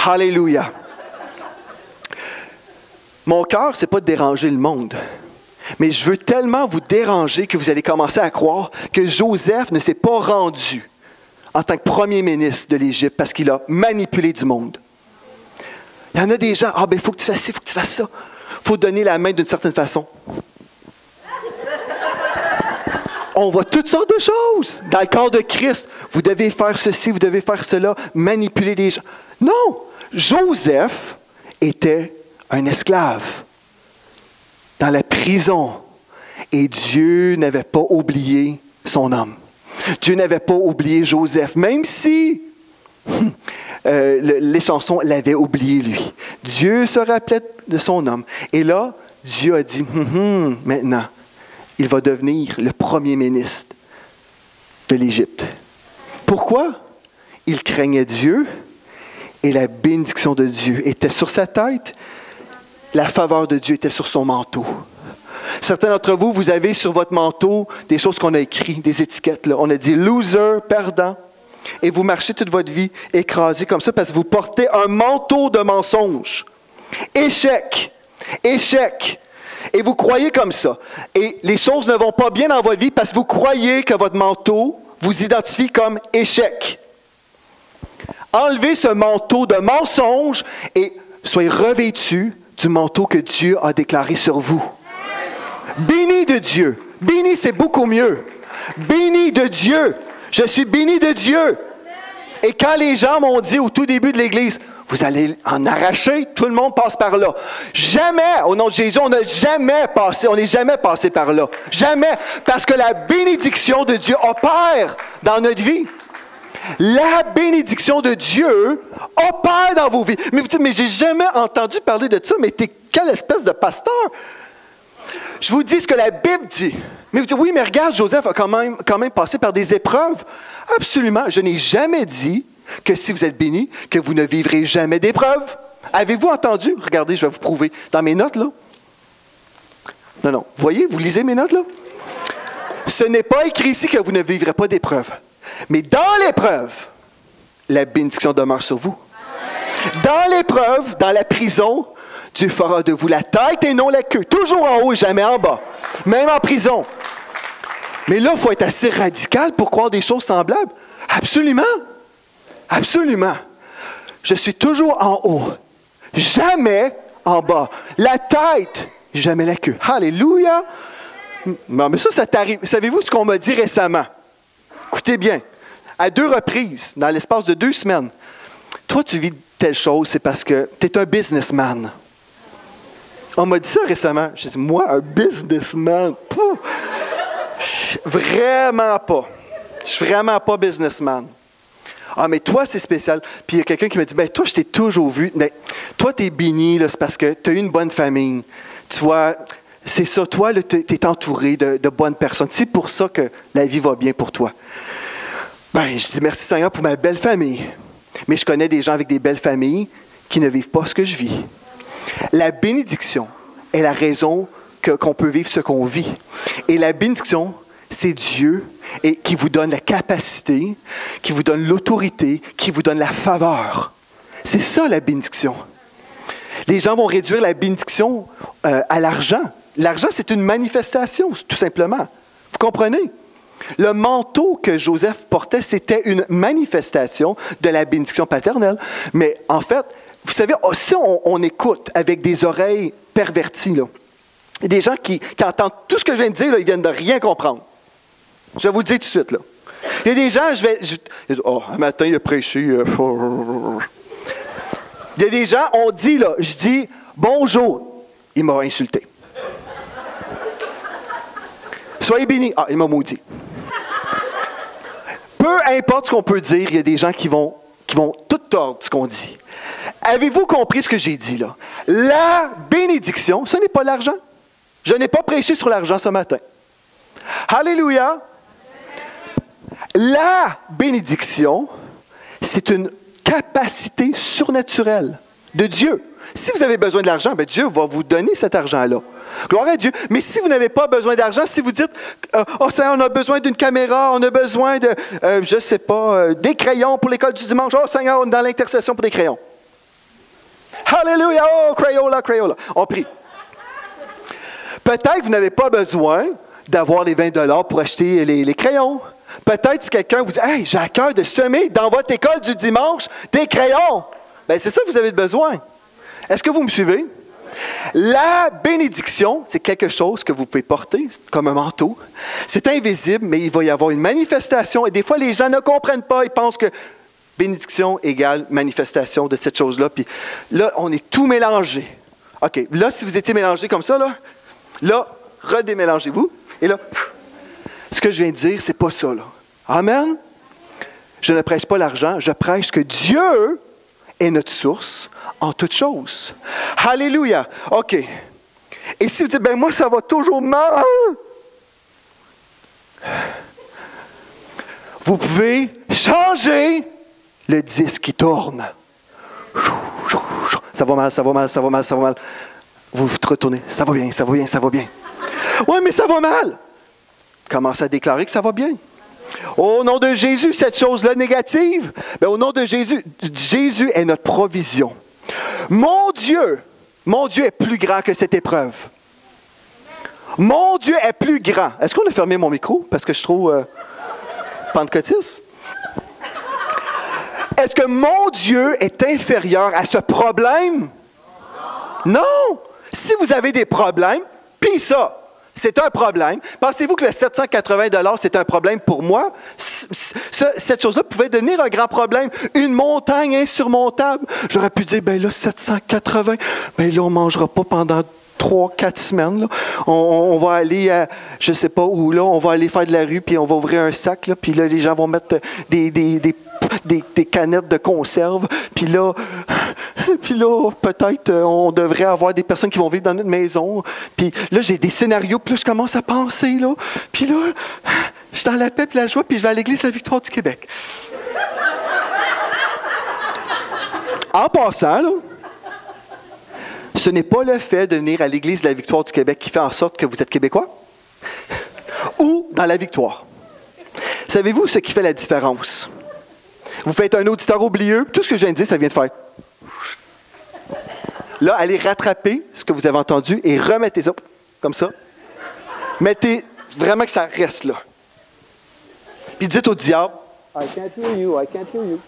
Alléluia. Mon cœur, ce n'est pas de déranger le monde. Mais je veux tellement vous déranger que vous allez commencer à croire que Joseph ne s'est pas rendu en tant que premier ministre de l'Égypte parce qu'il a manipulé du monde. Il y en a des gens, il faut que tu fasses ci, il faut que tu fasses ça. Il faut donner la main d'une certaine façon. On voit toutes sortes de choses dans le corps de Christ. Vous devez faire ceci, vous devez faire cela, manipuler les gens. Non, Joseph était un esclave dans la prison. Et Dieu n'avait pas oublié son homme. Dieu n'avait pas oublié Joseph, même si les chansons l'avaient oublié lui. Dieu se rappelait de son homme. Et là, Dieu a dit, maintenant, il va devenir le premier ministre de l'Égypte. Pourquoi? Il craignait Dieu et la bénédiction de Dieu était sur sa tête. La faveur de Dieu était sur son manteau. Certains d'entre vous, vous avez sur votre manteau des choses qu'on a écrites, des étiquettes. Là. On a dit « loser »,« perdant ». Et vous marchez toute votre vie écrasé comme ça parce que vous portez un manteau de mensonges. Échec, échec. Et vous croyez comme ça. Et les choses ne vont pas bien dans votre vie parce que vous croyez que votre manteau vous identifie comme échec. Enlevez ce manteau de mensonges et soyez revêtus du manteau que Dieu a déclaré sur vous. Béni de Dieu. Béni, c'est beaucoup mieux. Béni de Dieu. Je suis béni de Dieu. Et quand les gens m'ont dit au tout début de l'Église, vous allez en arracher, tout le monde passe par là. Jamais, au nom de Jésus, on n'est jamais passé par là. Jamais, parce que la bénédiction de Dieu opère dans notre vie. La bénédiction de Dieu opère dans vos vies. Mais vous dites, mais j'ai jamais entendu parler de ça, mais t'es quelle espèce de pasteur? Je vous dis ce que la Bible dit. Mais vous dites, oui, mais regarde, Joseph a quand même passé par des épreuves. Absolument, je n'ai jamais dit que si vous êtes béni, que vous ne vivrez jamais d'épreuves. Avez-vous entendu? Regardez, je vais vous prouver. Dans mes notes, là. Non. Vous voyez, vous lisez mes notes, là? Ce n'est pas écrit ici que vous ne vivrez pas d'épreuves. Mais dans l'épreuve, la bénédiction demeure sur vous. Dans l'épreuve, dans la prison, Dieu fera de vous la tête et non la queue. Toujours en haut et jamais en bas. Même en prison. Mais là, il faut être assez radical pour croire des choses semblables. Absolument. Absolument. Je suis toujours en haut. Jamais en bas. La tête, jamais la queue. Alléluia. Non, mais ça t'arrive. Savez-vous ce qu'on m'a dit récemment? Écoutez bien. À 2 reprises, dans l'espace de 2 semaines, toi, tu vis telle chose, c'est parce que tu es un businessman. On m'a dit ça récemment. Je dis, moi, un businessman? Pouf. Vraiment pas. Je suis vraiment pas businessman. Ah, mais toi, c'est spécial. Puis il y a quelqu'un qui m'a dit, ben toi, je t'ai toujours vu. Mais toi, tu es béni, là, c'est parce que tu as eu une bonne famille. Tu vois, c'est ça. Toi, tu es entouré de bonnes personnes. C'est pour ça que la vie va bien pour toi. Ben, je dis merci Seigneur pour ma belle famille. Mais je connais des gens avec des belles familles qui ne vivent pas ce que je vis. La bénédiction est la raison qu'on peut vivre ce qu'on vit. Et la bénédiction, c'est Dieu qui vous donne la capacité, qui vous donne l'autorité, qui vous donne la faveur. C'est ça la bénédiction. Les gens vont réduire la bénédiction à l'argent. L'argent, c'est une manifestation, tout simplement. Vous comprenez? Le manteau que Joseph portait, c'était une manifestation de la bénédiction paternelle. Mais en fait, vous savez, si on écoute avec des oreilles perverties, là, il y a des gens qui entendent tout ce que je viens de dire, là, ils viennent de rien comprendre. Je vais vous le dire tout de suite. Là. Il y a des gens, un matin, il a prêché. Il y a des gens, on dit, là, je dis, bonjour. Il m'a insulté. Soyez bénis. Ah, il m'a maudit. Peu importe ce qu'on peut dire, il y a des gens qui vont tout tordre ce qu'on dit. Avez-vous compris ce que j'ai dit là? La bénédiction, ce n'est pas l'argent. Je n'ai pas prêché sur l'argent ce matin. Alléluia! La bénédiction, c'est une capacité surnaturelle de Dieu. Si vous avez besoin de l'argent, bien Dieu va vous donner cet argent-là. Gloire à Dieu. Mais si vous n'avez pas besoin d'argent, si vous dites « Oh Seigneur, on a besoin d'une caméra, on a besoin de, je ne sais pas, des crayons pour l'école du dimanche. Oh Seigneur, on est dans l'intercession pour des crayons. » Alléluia! Oh, Crayola, Crayola. On prie. Peut-être que vous n'avez pas besoin d'avoir les 20$ pour acheter les crayons. Peut-être si quelqu'un vous dit « Hey, j'ai à cœur de semer dans votre école du dimanche des crayons. » Bien, c'est ça que vous avez besoin. Est-ce que vous me suivez? La bénédiction, c'est quelque chose que vous pouvez porter comme un manteau. C'est invisible, mais il va y avoir une manifestation. Et des fois, les gens ne comprennent pas. Ils pensent que bénédiction égale manifestation de cette chose-là. Puis là, on est tout mélangé. OK, là, si vous étiez mélangé comme ça, là, redémélangez-vous. Et là, ce que je viens de dire, c'est pas ça, là. Amen? Je ne prêche pas l'argent, je prêche que Dieu est notre source en toutes choses. Alléluia! OK. Et si vous dites, ben moi, ça va toujours mal, vous pouvez changer le disque qui tourne. Ça va mal, ça va mal, ça va mal, ça va mal. Vous vous retournez, ça va bien, ça va bien, ça va bien. Oui, mais ça va mal. Commencez à déclarer que ça va bien. Au nom de Jésus, cette chose-là négative, bien, au nom de Jésus, Jésus est notre provision. Mon Dieu est plus grand que cette épreuve. Mon Dieu est plus grand. Est-ce qu'on a fermé mon micro parce que je trouve pentecôtiste? Est-ce que mon Dieu est inférieur à ce problème? Non! Si vous avez des problèmes, puis ça, c'est un problème. Pensez-vous que le 780 $, c'est un problème pour moi? Cette chose-là pouvait devenir un grand problème. Une montagne insurmontable. J'aurais pu dire, ben là, 780, ben là, on ne mangera pas pendant 3-4 semaines. Là. On va aller à, je ne sais pas où, là, on va aller faire de la rue, puis on va ouvrir un sac, là, puis là, les gens vont mettre des canettes de conserve, puis là peut-être on devrait avoir des personnes qui vont vivre dans notre maison. Puis là, j'ai des scénarios, puis là, je commence à penser, là. Puis là, je suis dans la paix et la joie, puis je vais à l'Église La Victoire du Québec. En passant, là, ce n'est pas le fait de venir à l'Église de la Victoire du Québec qui fait en sorte que vous êtes Québécois ou dans la victoire. Savez-vous ce qui fait la différence? Vous faites un auditeur oublieux, tout ce que je viens de dire, ça vient de faire. Là, allez rattraper ce que vous avez entendu et remettez ça, comme ça. Mettez vraiment que ça reste là. Puis dites au diable, I can't hear you, I can't hear you.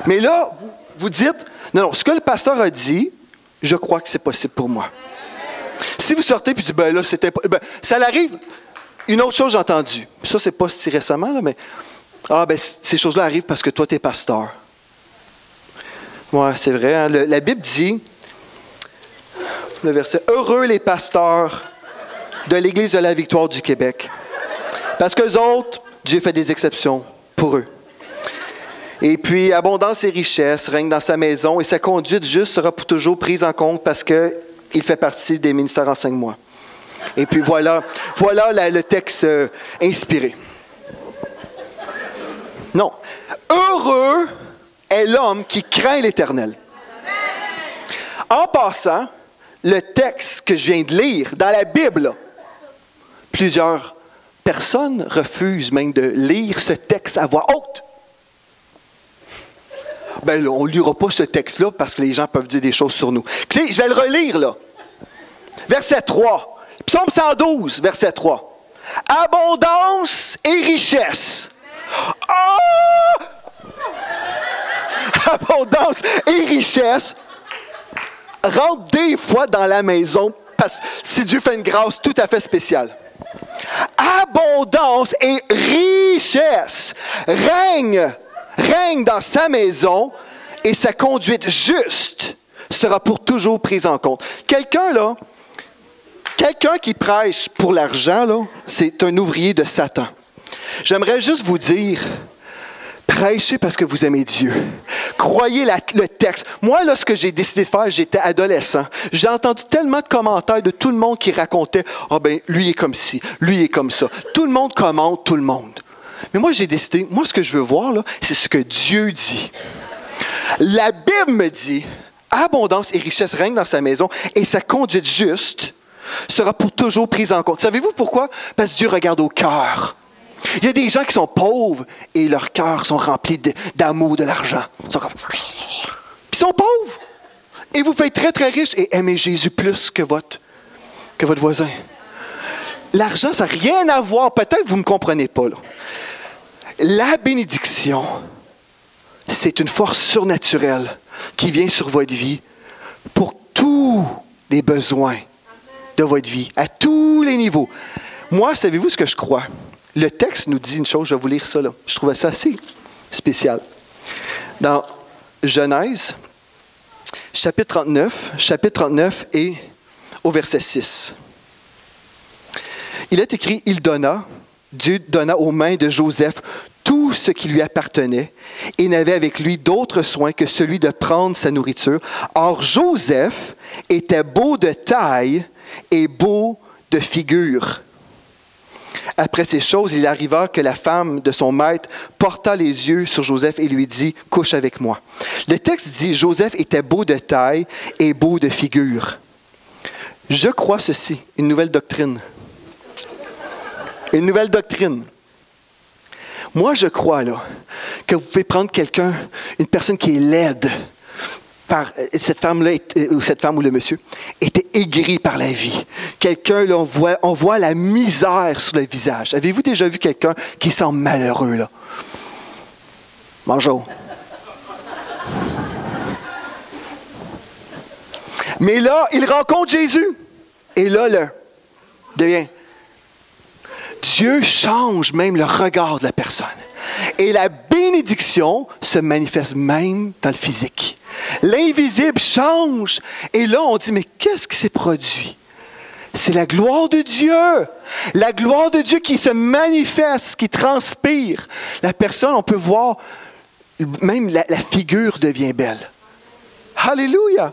Mais là, vous dites, non, ce que le pasteur a dit, je crois que c'est possible pour moi. Si vous sortez et dites, ben là, c'était pas. Ben, ça l'arrive. Une autre chose, j'ai entendu. Ça, c'est pas si récemment, là, mais. Ah, ben, ces choses-là arrivent parce que toi, tu es pasteur. Oui, c'est vrai. Hein? La Bible dit, le verset, heureux les pasteurs de l'Église de la Victoire du Québec. Parce qu'eux autres, Dieu fait des exceptions pour eux. Et puis, abondance et richesse règnent dans sa maison et sa conduite juste sera pour toujours prise en compte parce qu'il fait partie des ministères Enseigne-moi. Et puis voilà le texte inspiré. Non. Heureux est l'homme qui craint l'Éternel. En passant, le texte que je viens de lire dans la Bible, là, plusieurs personnes refusent même de lire ce texte à voix haute. Ben là, on ne lira pas ce texte-là parce que les gens peuvent dire des choses sur nous. Écoutez, je vais le relire, là. Verset 3. Psaume 112, verset 3. Abondance et richesse. Oh! Abondance et richesse rentrent des fois dans la maison parce que si Dieu fait une grâce tout à fait spéciale. Abondance et richesse règnent dans sa maison et sa conduite juste sera pour toujours prise en compte. Quelqu'un qui prêche pour l'argent, là, c'est un ouvrier de Satan. J'aimerais juste vous dire, prêchez parce que vous aimez Dieu. Croyez le texte. Moi, là, ce que j'ai décidé de faire, j'étais adolescent. J'ai entendu tellement de commentaires de tout le monde qui racontait « Ah ben, lui est comme ci, lui est comme ça. » Tout le monde commente tout le monde. Mais moi, j'ai décidé, moi, ce que je veux voir, là, c'est ce que Dieu dit. La Bible me dit « Abondance et richesse règnent dans sa maison et sa conduite juste sera pour toujours prise en compte. » Savez-vous pourquoi? Parce que Dieu regarde au cœur. Il y a des gens qui sont pauvres et leurs cœurs sont remplis d'amour de l'argent. Ils sont comme... Puis ils sont pauvres. Et vous faites très, très riche et aimez Jésus plus que votre voisin. L'argent, ça n'a rien à voir. Peut-être que vous ne me comprenez pas. Là. La bénédiction, c'est une force surnaturelle qui vient sur votre vie pour tous les besoins de votre vie, à tous les niveaux. Moi, savez-vous ce que je crois? Le texte nous dit une chose, je vais vous lire ça là. Je trouvais ça assez spécial. Dans Genèse, chapitre 39 et au verset 6. Il est écrit, il donna, Dieu donna aux mains de Joseph tout ce qui lui appartenait et n'avait avec lui d'autre soin que celui de prendre sa nourriture. Or, Joseph était beau de taille et beau de figure. Après ces choses, il arriva que la femme de son maître porta les yeux sur Joseph et lui dit, « Couche avec moi. » Le texte dit, Joseph était beau de taille et beau de figure. Je crois ceci, une nouvelle doctrine. Une nouvelle doctrine. Moi, je crois là, que vous pouvez prendre quelqu'un, une personne qui est laide, par cette femme-là, ou cette femme ou le monsieur, était aigri par la vie. Quelqu'un, là, on voit la misère sur le visage. Avez-vous déjà vu quelqu'un qui semble malheureux, là? Bonjour. Mais là, il rencontre Jésus. Et là, devient... Dieu change même le regard de la personne. Et la bénédiction se manifeste même dans le physique. L'invisible change. Et là, on dit, mais qu'est-ce qui s'est produit? C'est la gloire de Dieu. La gloire de Dieu qui se manifeste, qui transpire. La personne, on peut voir, même la figure devient belle. Alléluia!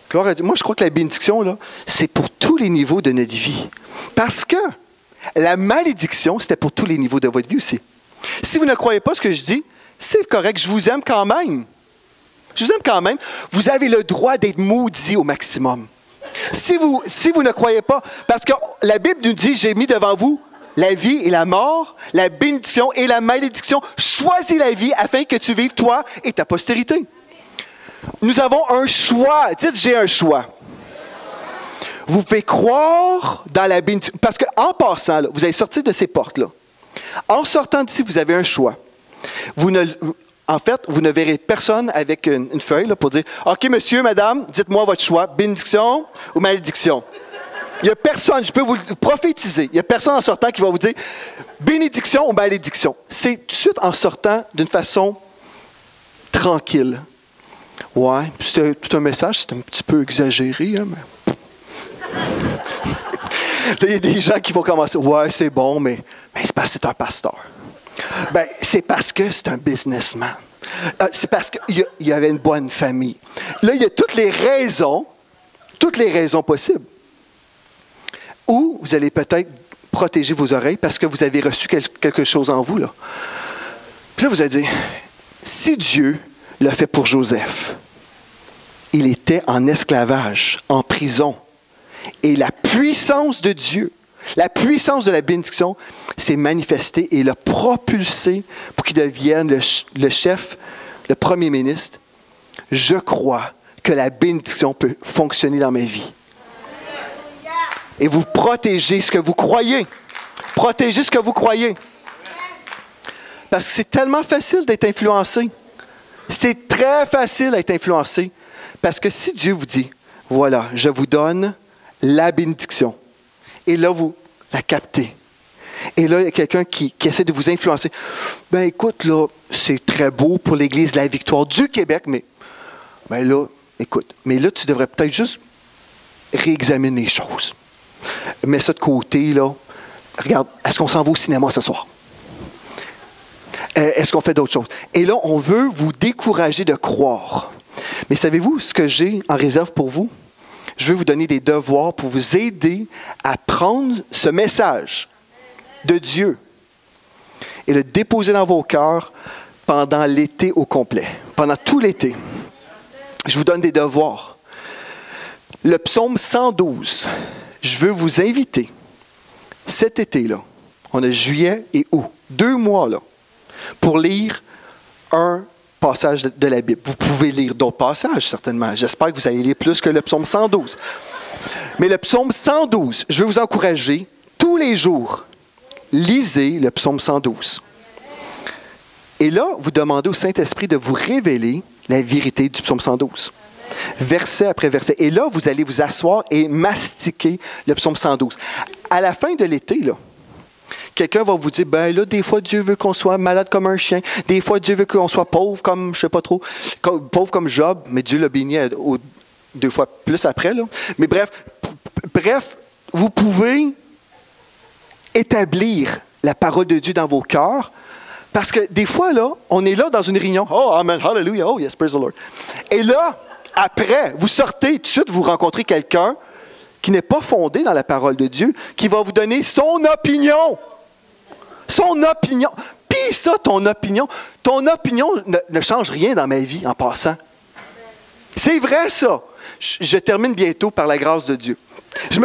Gloire à Dieu. Moi, je crois que la bénédiction, là, c'est pour tous les niveaux de notre vie. Parce que la malédiction, c'était pour tous les niveaux de votre vie aussi. Si vous ne croyez pas ce que je dis, c'est correct, je vous aime quand même. Je vous aime quand même. Vous avez le droit d'être maudit au maximum. Si vous ne croyez pas, parce que la Bible nous dit, j'ai mis devant vous la vie et la mort, la bénédiction et la malédiction. Choisis la vie afin que tu vives toi et ta postérité. Nous avons un choix. Dites, j'ai un choix. Vous pouvez croire dans la bénédiction. Parce qu'en passant, là, vous allez sortir de ces portes-là. En sortant d'ici, vous avez un choix. En fait, vous ne verrez personne avec une feuille là, pour dire « OK, monsieur, madame, dites-moi votre choix, bénédiction ou malédiction. » Il n'y a personne, je peux vous le prophétiser, il n'y a personne en sortant qui va vous dire « bénédiction ou malédiction. » C'est tout de suite en sortant d'une façon tranquille. Ouais, c'est tout un message, c'est un petit peu exagéré, hein, mais... Là, il y a des gens qui vont commencer, ouais, c'est bon, mais c'est parce que c'est un pasteur. Ben, c'est parce que c'est un businessman. C'est parce qu'il y avait une bonne famille. Là, il y a toutes les raisons possibles. Ou vous allez peut-être protéger vos oreilles parce que vous avez reçu quelque chose en vous. Là. Puis là, vous allez dire, si Dieu l'a fait pour Joseph, il était en esclavage, en prison. Et la puissance de Dieu, la puissance de la bénédiction s'est manifestée et l'a propulsé pour qu'il devienne le chef, le premier ministre. Je crois que la bénédiction peut fonctionner dans ma vie. Et vous protégez ce que vous croyez. Protégez ce que vous croyez. Parce que c'est tellement facile d'être influencé. C'est très facile d'être influencé. Parce que si Dieu vous dit, voilà, je vous donne la bénédiction. Et là, vous la captez. Et là, il y a quelqu'un qui essaie de vous influencer. Ben écoute, là, c'est très beau pour l'Église de la Victoire du Québec, mais ben là, écoute, mais là, tu devrais peut-être juste réexaminer les choses. Mets ça de côté, là. Regarde, est-ce qu'on s'en va au cinéma ce soir? Est-ce qu'on fait d'autres choses? Et là, on veut vous décourager de croire. Mais savez-vous ce que j'ai en réserve pour vous? Je veux vous donner des devoirs pour vous aider à prendre ce message de Dieu et le déposer dans vos cœurs pendant l'été au complet, pendant tout l'été. Je vous donne des devoirs. Le psaume 112, je veux vous inviter cet été-là, on a juillet et août, 2 mois là, pour lire un passage de la Bible. Vous pouvez lire d'autres passages, certainement. J'espère que vous allez lire plus que le psaume 112. Mais le psaume 112, je veux vous encourager, tous les jours, lisez le psaume 112. Et là, vous demandez au Saint-Esprit de vous révéler la vérité du psaume 112. Verset après verset. Et là, vous allez vous asseoir et mastiquer le psaume 112. À la fin de l'été, là, quelqu'un va vous dire, ben là, des fois, Dieu veut qu'on soit malade comme un chien. Des fois, Dieu veut qu'on soit pauvre comme, je sais pas trop, pauvre comme Job, mais Dieu l'a béni 2 fois plus après. Là. Mais bref, vous pouvez établir la parole de Dieu dans vos cœurs. Parce que des fois, là, on est là dans une réunion. Oh, amen, hallelujah, oh yes, praise the Lord. Et là, après, vous sortez, tout de suite, vous rencontrez quelqu'un qui n'est pas fondé dans la parole de Dieu, qui va vous donner son opinion. Son opinion. Puis ça, ton opinion ne change rien dans ma vie en passant. C'est vrai, ça. Je termine bientôt par la grâce de Dieu. Je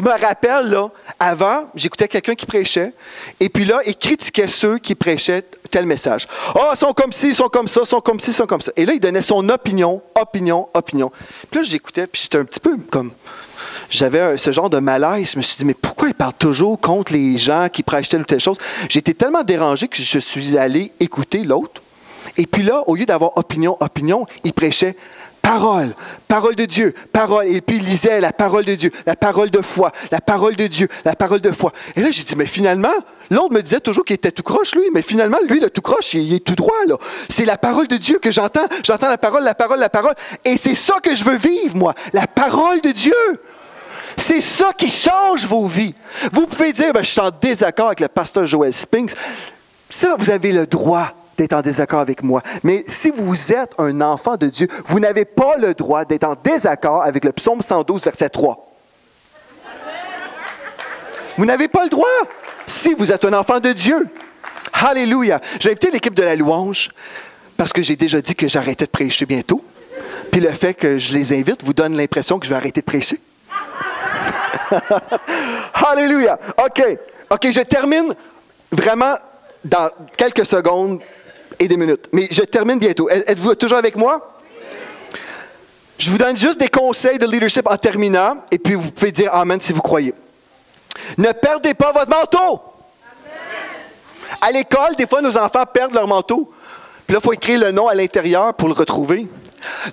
me rappelle, là, avant, j'écoutais quelqu'un qui prêchait, et puis là, il critiquait ceux qui prêchaient tel message. « Ah, oh, ils sont comme ci, ils sont comme ça, ils sont comme ci, ils sont comme ça. » Et là, il donnait son opinion. Puis là, j'écoutais, puis j'étais un petit peu comme... J'avais ce genre de malaise. Je me suis dit, mais pourquoi il parle toujours contre les gens qui prêchent telle ou telle chose? J'ai été tellement dérangé que je suis allé écouter l'autre. Et puis là, au lieu d'avoir opinion, il prêchait parole de Dieu, parole. Et puis il lisait la parole de Dieu, la parole de foi, la parole de Dieu, la parole de foi. Et là, j'ai dit, mais finalement, l'autre me disait toujours qu'il était tout croche, lui. Mais finalement, lui, le tout croche, il est tout droit, là. C'est la parole de Dieu que j'entends. J'entends la parole. Et c'est ça que je veux vivre, moi. La parole de Dieu. C'est ça qui change vos vies. Vous pouvez dire, je suis en désaccord avec le pasteur Joel Spinks. Ça, vous avez le droit d'être en désaccord avec moi. Mais si vous êtes un enfant de Dieu, vous n'avez pas le droit d'être en désaccord avec le psaume 112, verset 3. Vous n'avez pas le droit si vous êtes un enfant de Dieu. Alléluia. Je vais inviter l'équipe de la louange parce que j'ai déjà dit que j'arrêtais de prêcher bientôt. Puis le fait que je les invite vous donne l'impression que je vais arrêter de prêcher. Alléluia. OK, je termine vraiment dans quelques secondes et des minutes. Mais je termine bientôt. Êtes-vous toujours avec moi? Je vous donne juste des conseils de leadership en terminant, et puis vous pouvez dire Amen si vous croyez. Ne perdez pas votre manteau. Amen. À l'école, des fois, nos enfants perdent leur manteau. Puis là, il faut écrire le nom à l'intérieur pour le retrouver.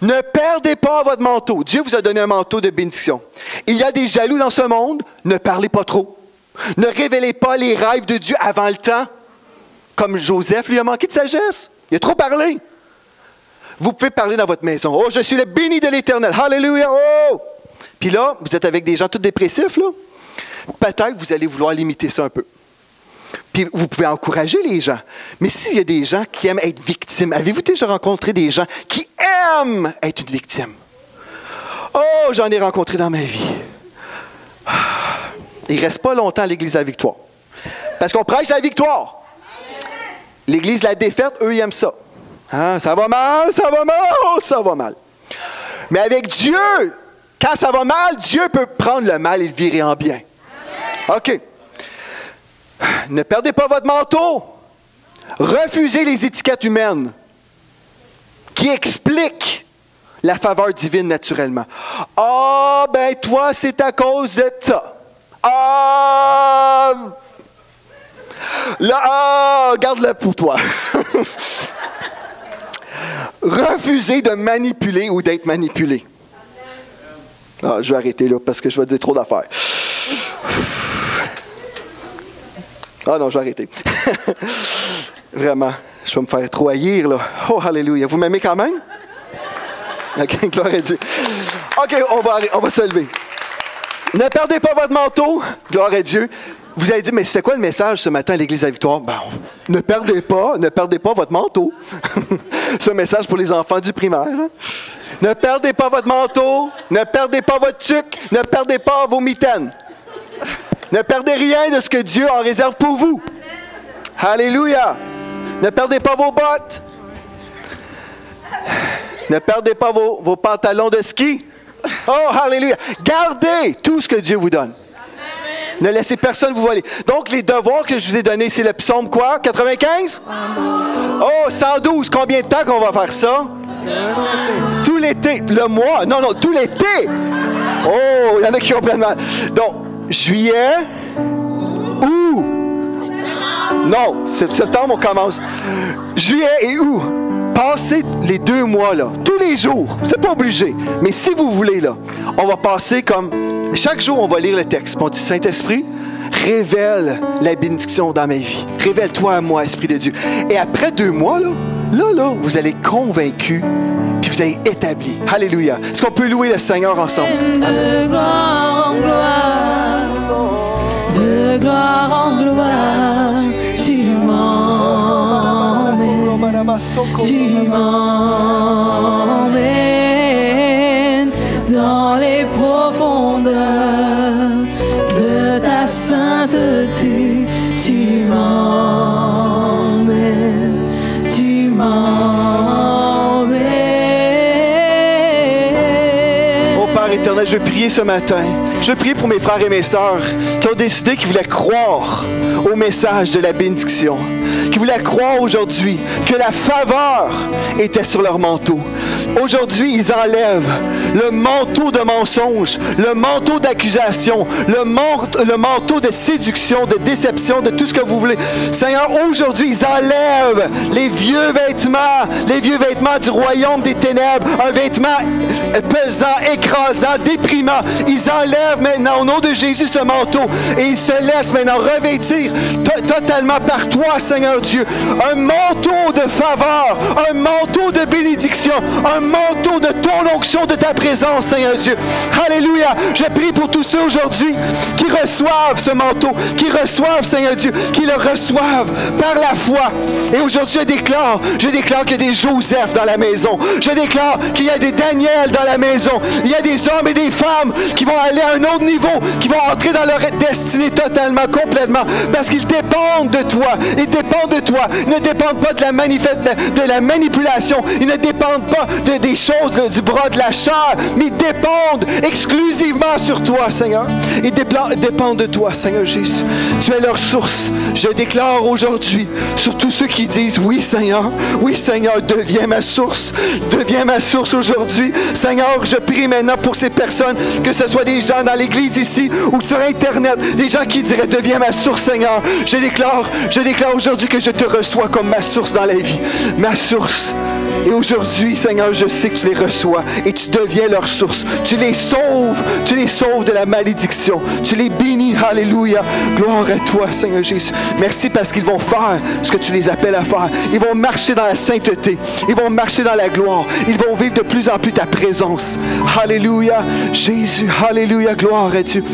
Ne perdez pas votre manteau. Dieu vous a donné un manteau de bénédiction. Il y a des jaloux dans ce monde. Ne parlez pas trop. Ne révélez pas les rêves de Dieu avant le temps. Comme Joseph, lui, a manqué de sagesse. Il a trop parlé. Vous pouvez parler dans votre maison. Oh, je suis le béni de l'Éternel. Hallelujah. Oh! Puis là, vous êtes avec des gens tout dépressifs, là. Peut-être que vous allez vouloir limiter ça un peu. Puis vous pouvez encourager les gens. Mais s'il y a des gens qui aiment être victimes, avez-vous déjà rencontré des gens qui aiment être une victime? Oh, j'en ai rencontré dans ma vie. Il ne reste pas longtemps à l'Église de la victoire. Parce qu'on prêche la victoire. L'Église de la défaite, eux, ils aiment ça. Hein, ça va mal, oh, ça va mal. Mais avec Dieu, quand ça va mal, Dieu peut prendre le mal et le virer en bien. OK. Ne perdez pas votre manteau. Refusez les étiquettes humaines qui expliquent la faveur divine naturellement. Ah, ben toi, c'est à cause de ça. Ah, là, garde-le pour toi. Refusez de manipuler ou d'être manipulé. Ah, je vais arrêter là parce que je vais dire trop d'affaires. Ah non, je vais arrêter. Vraiment, je vais me faire trop haïr, là. Oh, alléluia. Vous m'aimez quand même? OK, gloire à Dieu. OK, on va se lever. Ne perdez pas votre manteau. Gloire à Dieu. Vous avez dit, mais c'était quoi le message ce matin à l'Église de la Victoire? Ben, ne perdez pas votre manteau. C'est un message pour les enfants du primaire. Hein? Ne perdez pas votre manteau. Ne perdez pas votre tuque. Ne perdez pas vos mitaines. Ne perdez rien de ce que Dieu en réserve pour vous. Alléluia. Ne perdez pas vos bottes. Ne perdez pas vos pantalons de ski. Oh, alléluia. Gardez tout ce que Dieu vous donne. Ne laissez personne vous voler. Donc, les devoirs que je vous ai donnés, c'est le psaume quoi? 95? 112. Oh, 112. Combien de temps qu'on va faire ça? Tout l'été. Le mois? Non, tout l'été. Oh, il y en a qui comprennent mal. Donc, juillet, août. Non, septembre, on commence. Juillet et août. Passez les 2 mois, là. Tous les jours. C'est pas obligé. Mais si vous voulez, là, on va passer comme... Chaque jour, on va lire le texte. On dit, Saint-Esprit, révèle la bénédiction dans ma vie. Révèle-toi à moi, Esprit de Dieu. Et après 2 mois, là, vous allez être convaincus, puis vous allez être établis. Alléluia. Est-ce qu'on peut louer le Seigneur ensemble? Amen. de gloire en gloire, tu m'emmènes dans les profondeurs de ta sainteté, tu m'emmènes, tu m'emmènes. Oh Père éternel, je veux prier ce matin. Je veux prier pour mes frères et mes sœurs qui ont décidé qu'ils voulaient croire au message de la bénédiction, qui voulaient croire aujourd'hui que la faveur était sur leur manteau. Aujourd'hui, ils enlèvent le manteau de mensonge, le manteau d'accusation, le manteau de séduction, de déception, de tout ce que vous voulez. Seigneur, aujourd'hui, ils enlèvent les vieux vêtements du royaume des ténèbres, un vêtement pesant, écrasant, déprimant. Ils enlèvent maintenant au nom de Jésus ce manteau et ils se laissent maintenant revêtir totalement par toi, Seigneur Dieu, un manteau de faveur, un manteau de bénédiction, un manteau de ton onction, de ta présence, Seigneur Dieu. Alléluia. Je prie pour tous ceux aujourd'hui qui reçoivent ce manteau, qui reçoivent, Seigneur Dieu, qui le reçoivent par la foi. Et aujourd'hui, je déclare qu'il y a des Joseph dans la maison. Je déclare qu'il y a des Daniel dans la maison. Il y a des hommes et des femmes qui vont aller à un autre niveau, qui vont entrer dans leur destinée totalement, complètement, parce qu'ils dépendent de toi. Ils dépendent de toi. Ils ne dépendent pas de la manipulation. Ils ne dépendent pas des choses du bras de la chair, mais ils dépendent exclusivement sur toi, Seigneur. Ils dépendent de toi, Seigneur Jésus. Tu es leur source. Je déclare aujourd'hui sur tous ceux qui disent oui, Seigneur, deviens ma source aujourd'hui. Seigneur, je prie maintenant pour ces personnes, que ce soit des gens dans l'église ici ou sur Internet, des gens qui diraient deviens ma source, Seigneur. Je déclare aujourd'hui que je te reçois comme ma source dans la vie, ma source. Et aujourd'hui, Seigneur, je sais que tu les reçois et tu deviens leur source. Tu les sauves de la malédiction. Tu les bénis, alléluia. Gloire à toi, Seigneur Jésus. Merci parce qu'ils vont faire ce que tu les appelles à faire. Ils vont marcher dans la sainteté. Ils vont marcher dans la gloire. Ils vont vivre de plus en plus ta présence. Alléluia, Jésus, alléluia, gloire à Dieu.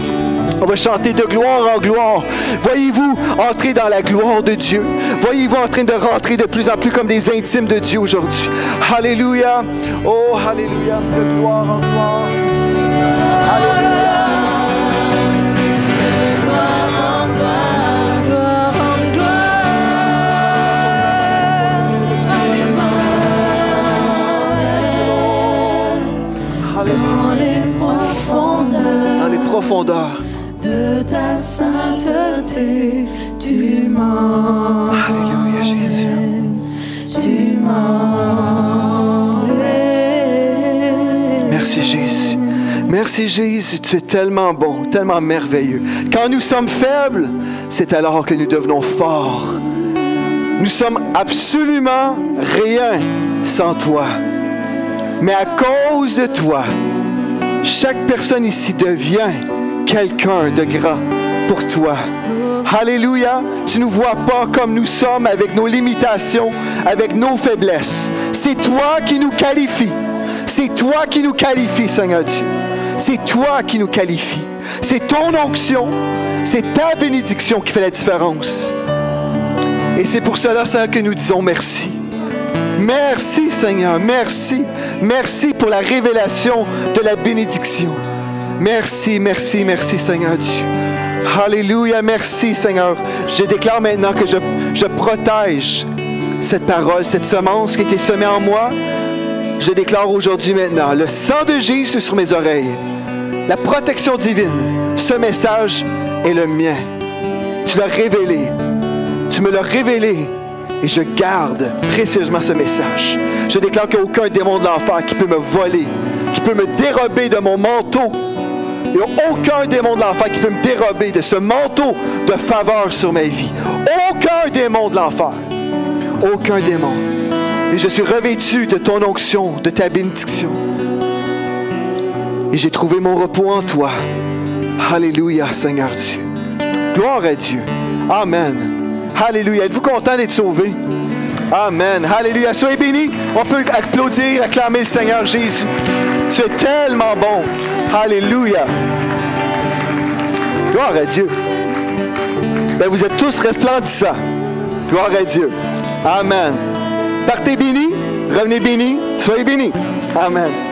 On va chanter de gloire en gloire. Voyez-vous entrer dans la gloire de Dieu. Voyez-vous en train de rentrer de plus en plus comme des intimes de Dieu aujourd'hui. Alléluia. Oh, alléluia. De gloire en gloire. Alléluia. Dans les profondeurs de ta sainteté, tu m'emmènes. Alléluia, Jésus. Tu m'emmènes. Merci, Jésus. Merci, Jésus. Tu es tellement bon, tellement merveilleux. Quand nous sommes faibles, c'est alors que nous devenons forts. Nous sommes absolument rien sans toi. Mais à cause de toi, chaque personne ici devient quelqu'un de grand pour toi. Alléluia. Tu ne nous vois pas comme nous sommes avec nos limitations, avec nos faiblesses. C'est toi qui nous qualifies. C'est toi qui nous qualifies, Seigneur Dieu. C'est toi qui nous qualifies. C'est ton onction, c'est ta bénédiction qui fait la différence. Et c'est pour cela, Seigneur, que nous disons merci. Merci, Seigneur, merci. Merci pour la révélation de la bénédiction. Merci, merci, merci, Seigneur Dieu. Alléluia, merci, Seigneur. Je déclare maintenant que je protège cette parole, cette semence qui a été semée en moi. Je déclare aujourd'hui maintenant le sang de Jésus sur mes oreilles, la protection divine. Ce message est le mien. Tu l'as révélé. Tu me l'as révélé. Et je garde précieusement ce message. Je déclare qu'il n'y a aucun démon de l'enfer qui peut me voler, qui peut me dérober de mon manteau. Il n'y a aucun démon de l'enfer qui peut me dérober de ce manteau de faveur sur ma vie. Aucun démon de l'enfer. Aucun démon. Et je suis revêtu de ton onction, de ta bénédiction. Et j'ai trouvé mon repos en toi. Alléluia, Seigneur Dieu. Gloire à Dieu. Amen. Alléluia. Êtes-vous content d'être sauvé? Amen. Alléluia. Soyez bénis. On peut applaudir, acclamer le Seigneur Jésus. Tu es tellement bon. Alléluia. Gloire à Dieu. ben vous êtes tous resplendissants. Gloire à Dieu. Amen. Partez bénis, revenez bénis, soyez bénis. Amen.